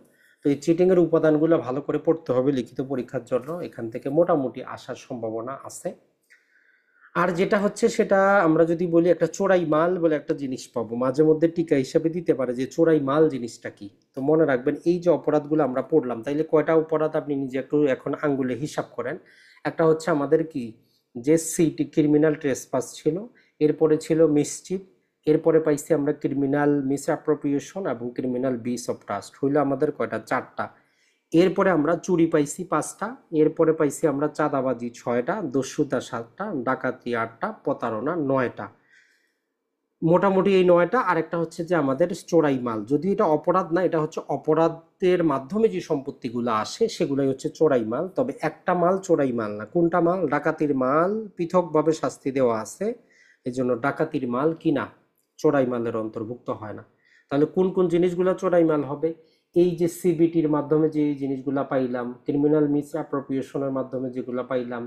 তো এই চিটিং এর উপাদানগুলো ভালো করে পড়তে হবে লিখিত পরীক্ষার জন্য, এখান থেকে মোটামুটি আসার সম্ভাবনা আছে। আর যেটা হচ্ছে সেটা আমরা যদি বলি, একটা চোরাই মাল বলে একটা জিনিস পাবো, মাঝে মধ্যে টিকা হিসাবে দিতে পারে যে চোরাই মাল জিনিসটা কি। তো মনে রাখবেন, এই যে অপরাধগুলো আমরা পড়লাম, তাইলে কয়টা অপরাধ আপনি নিজে একটু এখন আঙ্গুলে হিসাব করেন। একটা হচ্ছে আমাদের কি, যে সিটি ক্রিমিনাল ট্রেসপাস ছিল, এরপরে ছিল মিসচিফ, এরপরে পাইছি আমরা ক্রিমিনাল মিস অ্যাপ্রোপ্রিয়েশন এবং ক্রিমিনাল ব্রিচ অফ ট্রাস্ট, হইলো আমাদের কয়টা, 4টা। এরপরে আমরা চুরি পাইছি 5টা, এরপরে পাইছি আমরা চাঁদাবাজি 6টা, দস্যুতা 7টা, ডাকাতি 8টা, প্রতারণা 9টা। মোটামুটি এই 9টা। আরেকটা হচ্ছে যে আমাদের চোরাই মাল, যদি এটা অপরাধ না, এটা হচ্ছে অপরাধের মাধ্যমে যে সম্পত্তিগুলো আসে সেগুলোই হচ্ছে চোরাই মাল। তবে একটা মাল চোরাই মাল না, কোনটা মাল, ডাকাতির মাল পৃথকভাবে শাস্তি দেওয়া আছে, এই জন্য ডাকাতির মাল কিনা চোরাই মালের অন্তর্ভুক্ত হয় না। তাহলে কোন কোন জিনিসগুলো চোরাই মাল হবে, এই যে সিবিটির মাধ্যমে যে জিনিসগুলা পাইলাম, ক্রিমিনাল মিস অ্যাপ্রোপ্রিয়েশনের মাধ্যমে যেগুলা পাইলাম,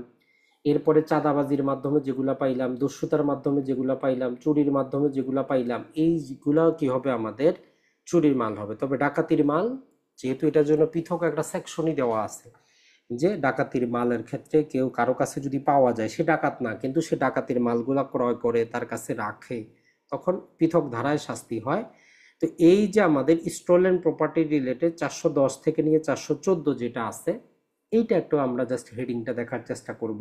এরপরে চাঁদাবাজির মাধ্যমে যেগুলা পাইলাম, দস্যুতার মাধ্যমে যেগুলা পাইলাম, চুরির মাধ্যমে যেগুলা পাইলাম, এইগুলা কি হবে, আমাদের চুরির মাল হবে। তবে ডাকাতির মাল, যেহেতু এটার জন্য পৃথক একটা সেকশনই দেওয়া আছে, যে ডাকাতির মালের ক্ষেত্রে কেউ কারো কাছে যদি পাওয়া যায়, সে ডাকাত না কিন্তু সে ডাকাতির মালগুলা ক্রয় করে তার কাছে রাখে, তখন পৃথক ধারায় শাস্তি হয়। তো এই যে আমাদের স্টলেন প্রপার্টি রিলেটেড 410 থেকে নিয়ে 414 যেটা আছে, এইটা একটু আমরা জাস্ট হেডিংটা দেখার চেষ্টা করব,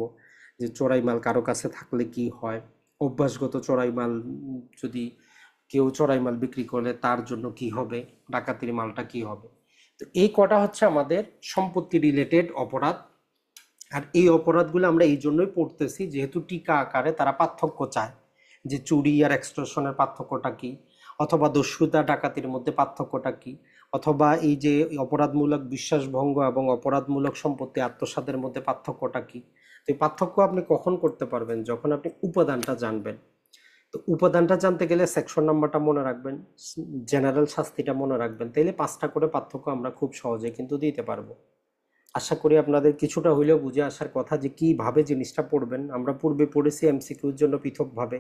যে চোরাই মাল কারো কাছে থাকলে কি হয়, অভ্যাসগত চোরাই মাল যদি কেউ চোরাই মাল বিক্রি করে তার জন্য কি হবে, ডাকাতির মালটা কি হবে। তো এই কটা হচ্ছে আমাদের সম্পত্তি রিলেটেড অপরাধ। আর এই অপরাধগুলো আমরা এই জন্যই পড়তেছি যেহেতু টিকা আকারে তারা পার্থক্য চায়, যে চুরি আর এক্সটর্শনের পার্থক্যটা কি, অথবা দস্যুতা ডাকাতির মধ্যে পার্থক্যটা কি, অথবা এই যে অপরাধমূলক বিশ্বাসভঙ্গ এবং অপরাধমূলক সম্পত্তি আত্মসাতের মধ্যে পার্থক্যটা কি। তো এই পার্থক্য আপনি কখন করতে পারবেন? যখন আপনি উপাদানটা জানবেন। তো উপাদানটা জানতে গেলে সেকশন নাম্বারটা মনে রাখবেন, জেনারেল শাস্তিটা মনে রাখবেন, তাইলে 5টা করে পার্থক্য আমরা খুব সহজে কিন্তু দিতে পারবো। আশা করি আপনাদের কিছুটা হইলেও বুঝে আসার কথা যে কিভাবে জিনিসটা পড়বেন। আমরা পূর্বে পড়েছি এমসিকিউর জন্য পৃথকভাবে,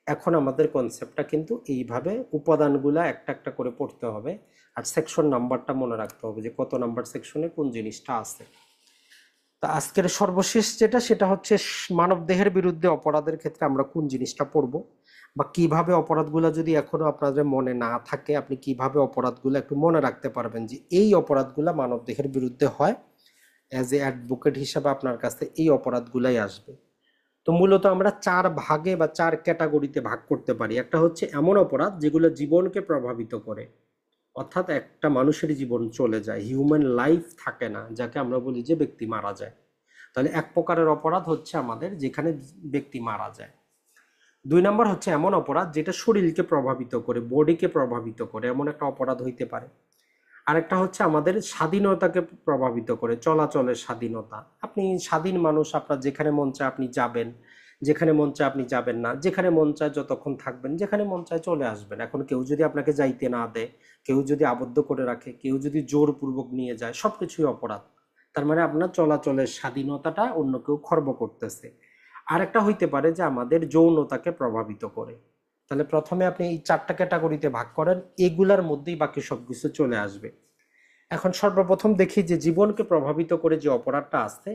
এখন আমাদের কনসেপ্টটা কিন্তু এইভাবে উপাদানগুলা একটা একটা করে পড়তে হবে, আর সেকশন নাম্বারটা মনে রাখতে হবে যে কত নাম্বার সেকশনে কোন জিনিসটা আছে। তা আজকের সর্বশেষ যেটা, সেটা হচ্ছে মানব দেহের বিরুদ্ধে অপরাধের ক্ষেত্রে আমরা কোন জিনিসটা পড়বো, বা কিভাবে অপরাধগুলো যদি এখনো আপনাদের মনে না থাকে আপনি কিভাবে অপরাধগুলো একটু মনে রাখতে পারবেন যে এই অপরাধগুলো মানব দেহের বিরুদ্ধে হয়। অ্যাজ এ অ্যাডভোকেট হিসাবে আপনার কাছে এই অপরাধগুলাই আসবে। তো মূলত আমরা 4 ভাগে বা 4 ক্যাটাগরিতে ভাগ করতে পারি। একটা হচ্ছে এমন অপরাধ যেগুলো জীবনকে প্রভাবিত করে, অর্থাৎ একটা মানুষের জীবন চলে যায়, হিউম্যান লাইফ থাকে না, যাকে আমরা বলি যে ব্যক্তি মারা যায়। তাহলে এক প্রকারের অপরাধ হচ্ছে আমাদের যেখানে ব্যক্তি মারা যায়। 2 নম্বর হচ্ছে এমন অপরাধ যেটা শরীরকে প্রভাবিত করে, বডিকে প্রভাবিত করে, এমন একটা অপরাধ হইতে পারে। আরেকটা হচ্ছে আমাদের স্বাধীনতাকে প্রভাবিত করে, চলাচলের স্বাধীনতা। আপনি স্বাধীন মানুষ, আপনার যেখানে মন চায় আপনি যাবেন, যেখানে মন চায় আপনি যাবেন না, যেখানে মন চায় যতক্ষণ থাকবেন, যেখানে মন চায় চলে আসবেন। এখন কেউ যদি আপনাকে যাইতে না দেয়, কেউ যদি আবদ্ধ করে রাখে, কেউ যদি জোরপূর্বক নিয়ে যায়, সবকিছুই অপরাধ। তার মানে আপনার চলাচলের স্বাধীনতাটা অন্য কেউ খর্ব করতেছে। আরেকটা হইতে পারে যে আমাদের যৌনতাকে প্রভাবিত করে। তাহলে প্রথমে আপনি এই 4টা ক্যাটাগরিতে ভাগ করেন, এগুলার মধ্যেই বাকি সবকিছু চলে আসবে। এখন সর্বপ্রথম দেখি যে জীবনকে প্রভাবিত করে যে অপরাধটা আছে,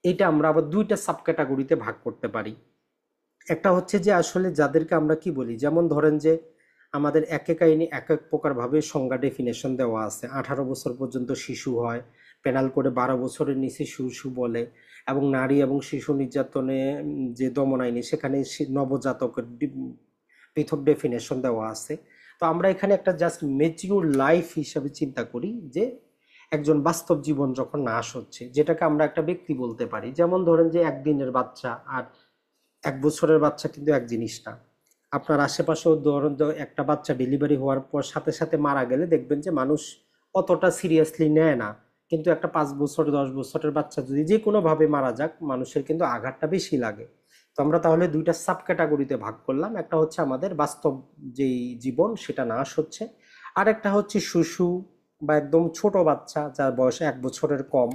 এটা আমরা আবার 2টা সাব ক্যাটাগরিতে ভাগ করতে পারি। একটা হচ্ছে যে আসলে যাদেরকে আমরা কি বলি, যেমন ধরেন যে আমাদের এক এক আইনে এক এক প্রকার ভাবে সংজ্ঞা ডেফিনেশন দেওয়া আছে। 18 বছর পর্যন্ত শিশু হয়, পেনাল করে 12 বছরের নিচে শিশু বলে, এবং নারী এবং শিশু নির্যাতনে যে দমন আইনে সেখানে নবজাতকের পৃথক ডেফিনেশন দেওয়া আছে। তো আমরা এখানে একটা জাস্ট ম্যাচিউর লাইফ হিসাবে চিন্তা করি যে একজন বাস্তব জীবন যখন নাশ হচ্ছে, যেটাকে আমরা একটা ব্যক্তি বলতে পারি। যেমন ধরেন যে 1 দিনের বাচ্চা আর 1 বছরের বাচ্চা কিন্তু এক জিনিস না। আপনার আশেপাশেও ধরুন একটা বাচ্চা ডেলিভারি হওয়ার পর সাথে সাথে মারা গেলে দেখবেন যে মানুষ অতটা সিরিয়াসলি নেয় না, কিন্তু একটা 5 বছর 10 বছরের বাচ্চা যদি যে কোনো ভাবে মারা যাক, মানুষের কিন্তু আঘাতটা বেশি লাগে। তো আমরা তাহলে 2টা সাব ক্যাটাগরিতে ভাগ করলাম। একটা হচ্ছে আমাদের বাস্তব যেই জীবন সেটা নাশ হচ্ছে, আর একটা হচ্ছে শিশু বা একদম ছোট বাচ্চা যার বয়স 1 বছরের কম,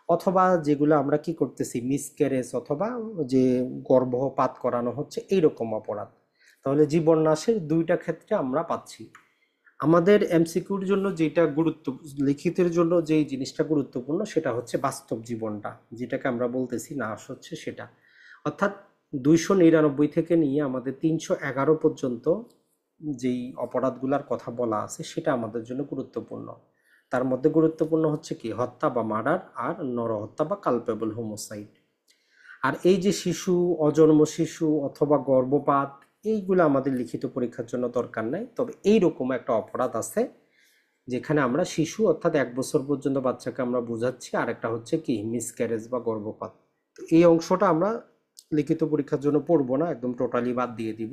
অথবা যেগুলো আমরা কি করতেছি মিসক্যারেজ, অথবা যে গর্ভপাত করানো হচ্ছে, এইরকম অপরাধ। তাহলে জীবন নাশের 2টা ক্ষেত্রে আমরা পাচ্ছি। আমাদের এমসিকিউর জন্য যেটা গুরুত্ব, লিখিতের জন্য যেই জিনিসটা গুরুত্বপূর্ণ সেটা হচ্ছে বাস্তব জীবনটা, যেটাকে আমরা বলতেছি নাশ হচ্ছে সেটা। অর্থাৎ 299 থেকে নিয়ে আমাদের 311 পর্যন্ত যেই অপরাধগুলোর কথা বলা আছে সেটা আমাদের জন্য গুরুত্বপূর্ণ। তার মধ্যে গুরুত্বপূর্ণ হচ্ছে কি, হত্যা বা মার্ডার, আর নরহত্যা বা কালপেবল হোমোসাইড। আর এই যে শিশু, অজন্ম শিশু অথবা গর্ভপাত, এইগুলো আমাদের লিখিত পরীক্ষার জন্য দরকার নাই। তবে এইরকম একটা অপরাধ আছে যেখানে আমরা শিশু অর্থাৎ 1 বছর পর্যন্ত বাচ্চাকে আমরা বোঝাচ্ছি, আর একটা হচ্ছে কি মিসক্যারেজ বা গর্ভপাত। তো এই অংশটা আমরা লিখিত পরীক্ষার জন্য পড়বো না, একদম টোটালি বাদ দিয়ে দিব।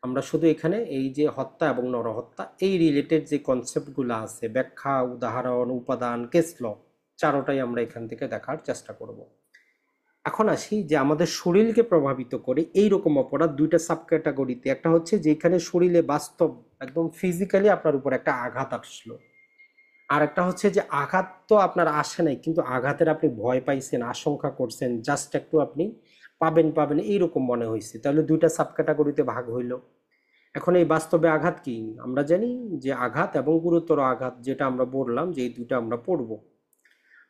আমরা শুধু এখানে এই যে হত্যা এবং নরহত্যা এই রিলেটেড যে কনসেপ্টগুলো আছে, ব্যাখ্যা, উদাহরণ, উপাদান, কেস ল, 4টাই আমরা এখান থেকে দেখার চেষ্টা করব। এখন আসি যে আমাদের শরীরকে প্রভাবিত করে এই রকম অপরাধ 2টা সাব ক্যাটাগরিতে। একটা হচ্ছে যেখানে শরীরে বাস্তব একদম ফিজিক্যালি আপনার উপর একটা আঘাত আসলো, আর একটা হচ্ছে যে আঘাত তো আপনার আসে নাই, কিন্তু আঘাতের আপনি ভয় পাইছেন, আশঙ্কা করছেন, জাস্ট একটু আপনি পাবেন পাবেন এইরকম মনে হয়েছে। তাহলে 2টা সাব ক্যাটাগরিতে ভাগ হইল। এখন এই বাস্তবে আঘাত কি, আমরা জানি যে আঘাত এবং গুরুতর আঘাত, যেটা আমরা বললাম যে এই 2টা আমরা পড়বো।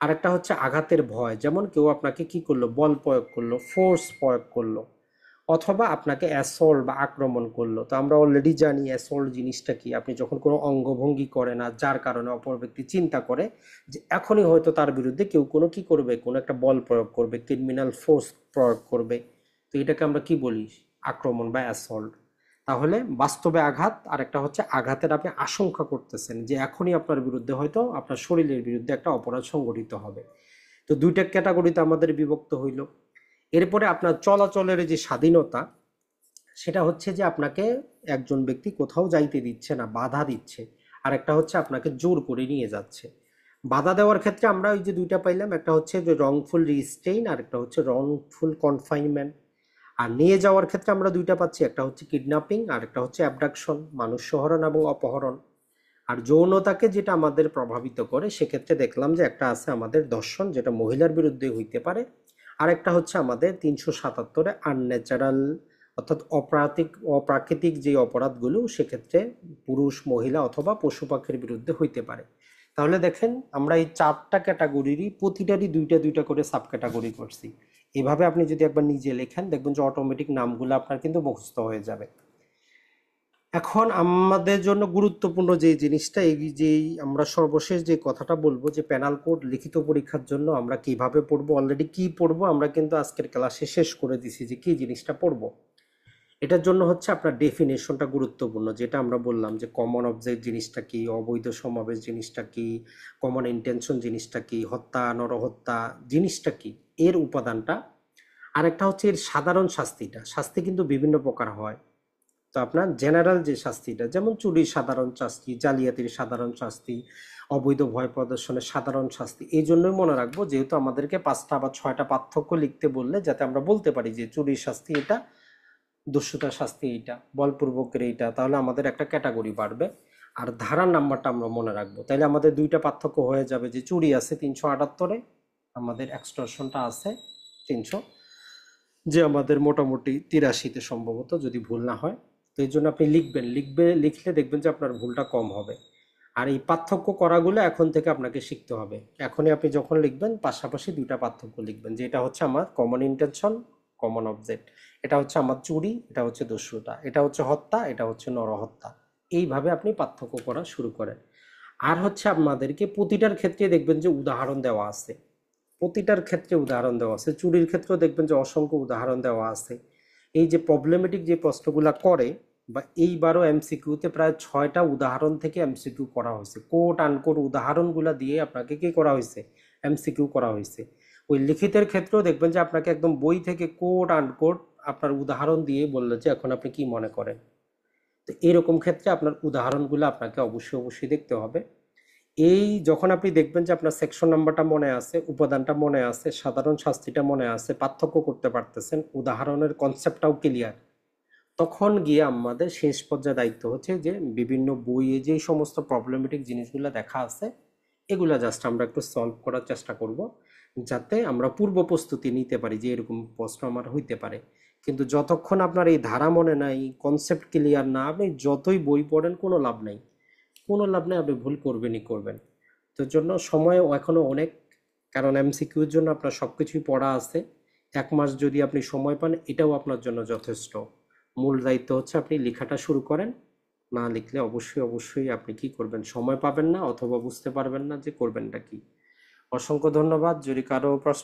আরেকটা হচ্ছে আঘাতের ভয়, যেমন কেউ আপনাকে কি করলো, বল প্রয়োগ করলো, ফোর্স প্রয়োগ করলো, অথবা আপনাকে অ্যাসল্ট বা আক্রমণ করলো। তো আমরা অলরেডি জানি অ্যাসল্ট জিনিসটা কি। আপনি যখন কোনো অঙ্গভঙ্গি করেন আর যার কারণে অপর ব্যক্তি চিন্তা করে যে এখনই হয়তো তার বিরুদ্ধে কেউ কোনো কি করবে, কোনো একটা বল প্রয়োগ করবে, ক্রিমিনাল ফোর্স প্রয়োগ করবে, তো এটাকে আমরা কি বলি, আক্রমণ বা অ্যাসল্ট। তাহলে বাস্তবে আঘাত, আর একটা হচ্ছে আঘাতের আপনি আশঙ্কা করতেছেন যে এখনই আপনার বিরুদ্ধে হয়তো আপনার শরীরের বিরুদ্ধে একটা অপরাধ সংঘটিত হবে। তো দুইটা ক্যাটাগরিতে আমাদের বিভক্ত হইল। এরপরে আপনার চলাচলের যে স্বাধীনতা, সেটা হচ্ছে যে আপনাকে একজন ব্যক্তি কোথাও যাইতে দিচ্ছে না, বাধা দিচ্ছে। আর একটা হচ্ছে আপনাকে জোর করে নিয়ে যাচ্ছে। বাধা দেওয়ার ক্ষেত্রে আমরা ওই যে দুইটা পাইলাম, একটা হচ্ছে যে রংফুল রিস্টেইন, আর একটা হচ্ছে রংফুল কনফাইনমেন্ট। আর নিয়ে যাওয়ার ক্ষেত্রে আমরা দুইটা পাচ্ছি, একটা হচ্ছে কিডন্যাপিং আর একটা হচ্ছে অ্যাবডাকশন, মানুষ সহরণ এবং অপহরণ। আর যৌনতাকে যেটা আমাদের প্রভাবিত করে সেক্ষেত্রে দেখলাম যে একটা আছে আমাদের ধর্ষণ, যেটা মহিলার বিরুদ্ধে হইতে পারে। আর একটা হচ্ছে আমাদের 377-এ আনন্যাচারাল, অর্থাৎ অপ্রাকৃতিক যে অপরাধগুলো সেক্ষেত্রে পুরুষ, মহিলা অথবা পশু পাখির বিরুদ্ধে হইতে পারে। তাহলে দেখেন আমরা এই 4টা ক্যাটাগরিরই প্রতিটারই দুইটা দুইটা করে সাব ক্যাটাগরি করছি। এভাবে আপনি যদি একবার নিজে লেখেন দেখবেন যে অটোমেটিক নামগুলো আপনার কিন্তু মুখস্থ হয়ে যাবে। এখন আমাদের জন্য গুরুত্বপূর্ণ যে জিনিসটা, এই যেই আমরা সর্বশেষ যে কথাটা বলবো যে প্যানাল কোড লিখিত পরীক্ষার জন্য আমরা কিভাবে পড়বো, অলরেডি কি পড়বো আমরা কিন্তু আজকের ক্লাসে শেষ করে দিছি যে কি জিনিসটা পড়বো। এটার জন্য হচ্ছে আপনার ডেফিনেশনটা গুরুত্বপূর্ণ, যেটা আমরা বললাম যে কমন অবজেক্ট জিনিসটা কি, অবৈধ সমাবেশ জিনিসটা কি, কমন ইন্টেনশন জিনিসটা কি, হত্যা, নরহত্যা জিনিসটা কি, এর উপাদানটা। আরেকটা হচ্ছে এর সাধারণ শাস্তিটা। শাস্তি কিন্তু বিভিন্ন প্রকার হয়। তো আপনার জেনারেল যে শাস্তিটা, যেমন চুরির সাধারণ শাস্তি, জালিয়াতির সাধারণ শাস্তি, অবৈধ ভয় প্রদর্শনের সাধারণ শাস্তি। এই জন্যই মনে রাখবো, যেহেতু আমাদেরকে 5টা বা 6টা পার্থক্য লিখতে বললে যাতে আমরা বলতে পারি যে চুরির শাস্তি এটা, দস্যুতার শাস্তি এইটা, বলপূর্বকের এইটা, তাহলে আমাদের একটা ক্যাটাগরি বাড়বে। আর ধারার নাম্বারটা আমরা মনে রাখবো, তাইলে আমাদের দুইটা পার্থক্য হয়ে যাবে যে চুরি আছে 378-এ, আমাদের এক্সটর্শনটা আছে 300, যে আমাদের মোটামুটি 83-তে সম্ভবত, যদি ভুল না হয়। তো এই জন্য আপনি লিখলে দেখবেন যে আপনার ভুলটা কম হবে। আর এই পার্থক্য করাগুলো এখন থেকে আপনাকে শিখতে হবে। এখনই আপনি যখন লিখবেন পাশাপাশি দুইটা পার্থক্য লিখবেন, যে এটা হচ্ছে আমার কমন ইন্টেনশন, কমন অবজেক্ট, এটা হচ্ছে আমার চুরি, এটা হচ্ছে দস্যুতা, এটা হচ্ছে হত্যা, এটা হচ্ছে নরহত্যা। এইভাবে আপনি পার্থক্য করা শুরু করেন। আর হচ্ছে আপনাদেরকে প্রতিটার ক্ষেত্রে দেখবেন যে উদাহরণ দেওয়া আছে, প্রতিটার ক্ষেত্রে উদাহরণ দেওয়া আছে। চুরির ক্ষেত্রেও দেখবেন যে অসংখ্য উদাহরণ দেওয়া আছে। এই যে প্রবলেমেটিক যে প্রশ্নগুলো করে, বা এইবারও এমসিকিউতে প্রায় 6টা উদাহরণ থেকে এমসিকিউ করা হয়েছে, কোট আনকোট উদাহরণগুলো দিয়ে আপনাকে কি করা হয়েছে, এমসিকিউ করা হয়েছে। ওই লিখিতের ক্ষেত্রেও দেখবেন যে আপনাকে একদম বই থেকে কোট আনকোট আপনার উদাহরণ দিয়ে বললো যে এখন আপনি কি মনে করেন। তো এরকম ক্ষেত্রে আপনার উদাহরণগুলো আপনাকে অবশ্যই অবশ্যই দেখতে হবে। এই যখন আপনি দেখবেন যে আপনার সেকশন নাম্বারটা মনে আছে, উপাদানটা মনে আছে, সাধারণ শাস্তিটা মনে আছে, পার্থক্য করতে পারতেছেন, উদাহরণের কনসেপ্টটাও ক্লিয়ার, তখন গিয়ে আমাদের শেষ পর্যায়ে দায়িত্ব হচ্ছে যে বিভিন্ন বইয়ে যে সমস্ত প্রবলেমেটিক জিনিসগুলো দেখা আছে এগুলা জাস্ট আমরা একটু সলভ করার চেষ্টা করব, যাতে আমরা পূর্ব প্রস্তুতি নিতে পারি যে এরকম প্রশ্ন আমার হইতে পারে। কিন্তু যতক্ষণ আপনার এই ধারা মনে নাই, কনসেপ্ট ক্লিয়ার না, আপনি যতই বই পড়েন কোনো লাভ নাই, কোনো লাভ নেই, আপনি ভুল করবেনই করবেন। তো জন্য সময় এখনো অনেক, কারণ এমসিকিউর জন্য আপনার সব কিছুই পড়া আছে। 1 মাস যদি আপনি সময় পান এটাও আপনার জন্য যথেষ্ট। মূল দায়িত্ব হচ্ছে আপনি লেখাটা শুরু করেন, না লিখলে অবশ্যই অবশ্যই আপনি কি করবেন, সময় পাবেন না অথবা বুঝতে পারবেন না যে করবেনটা কি। অসংখ্য ধন্যবাদ। যদি কারো প্রশ্ন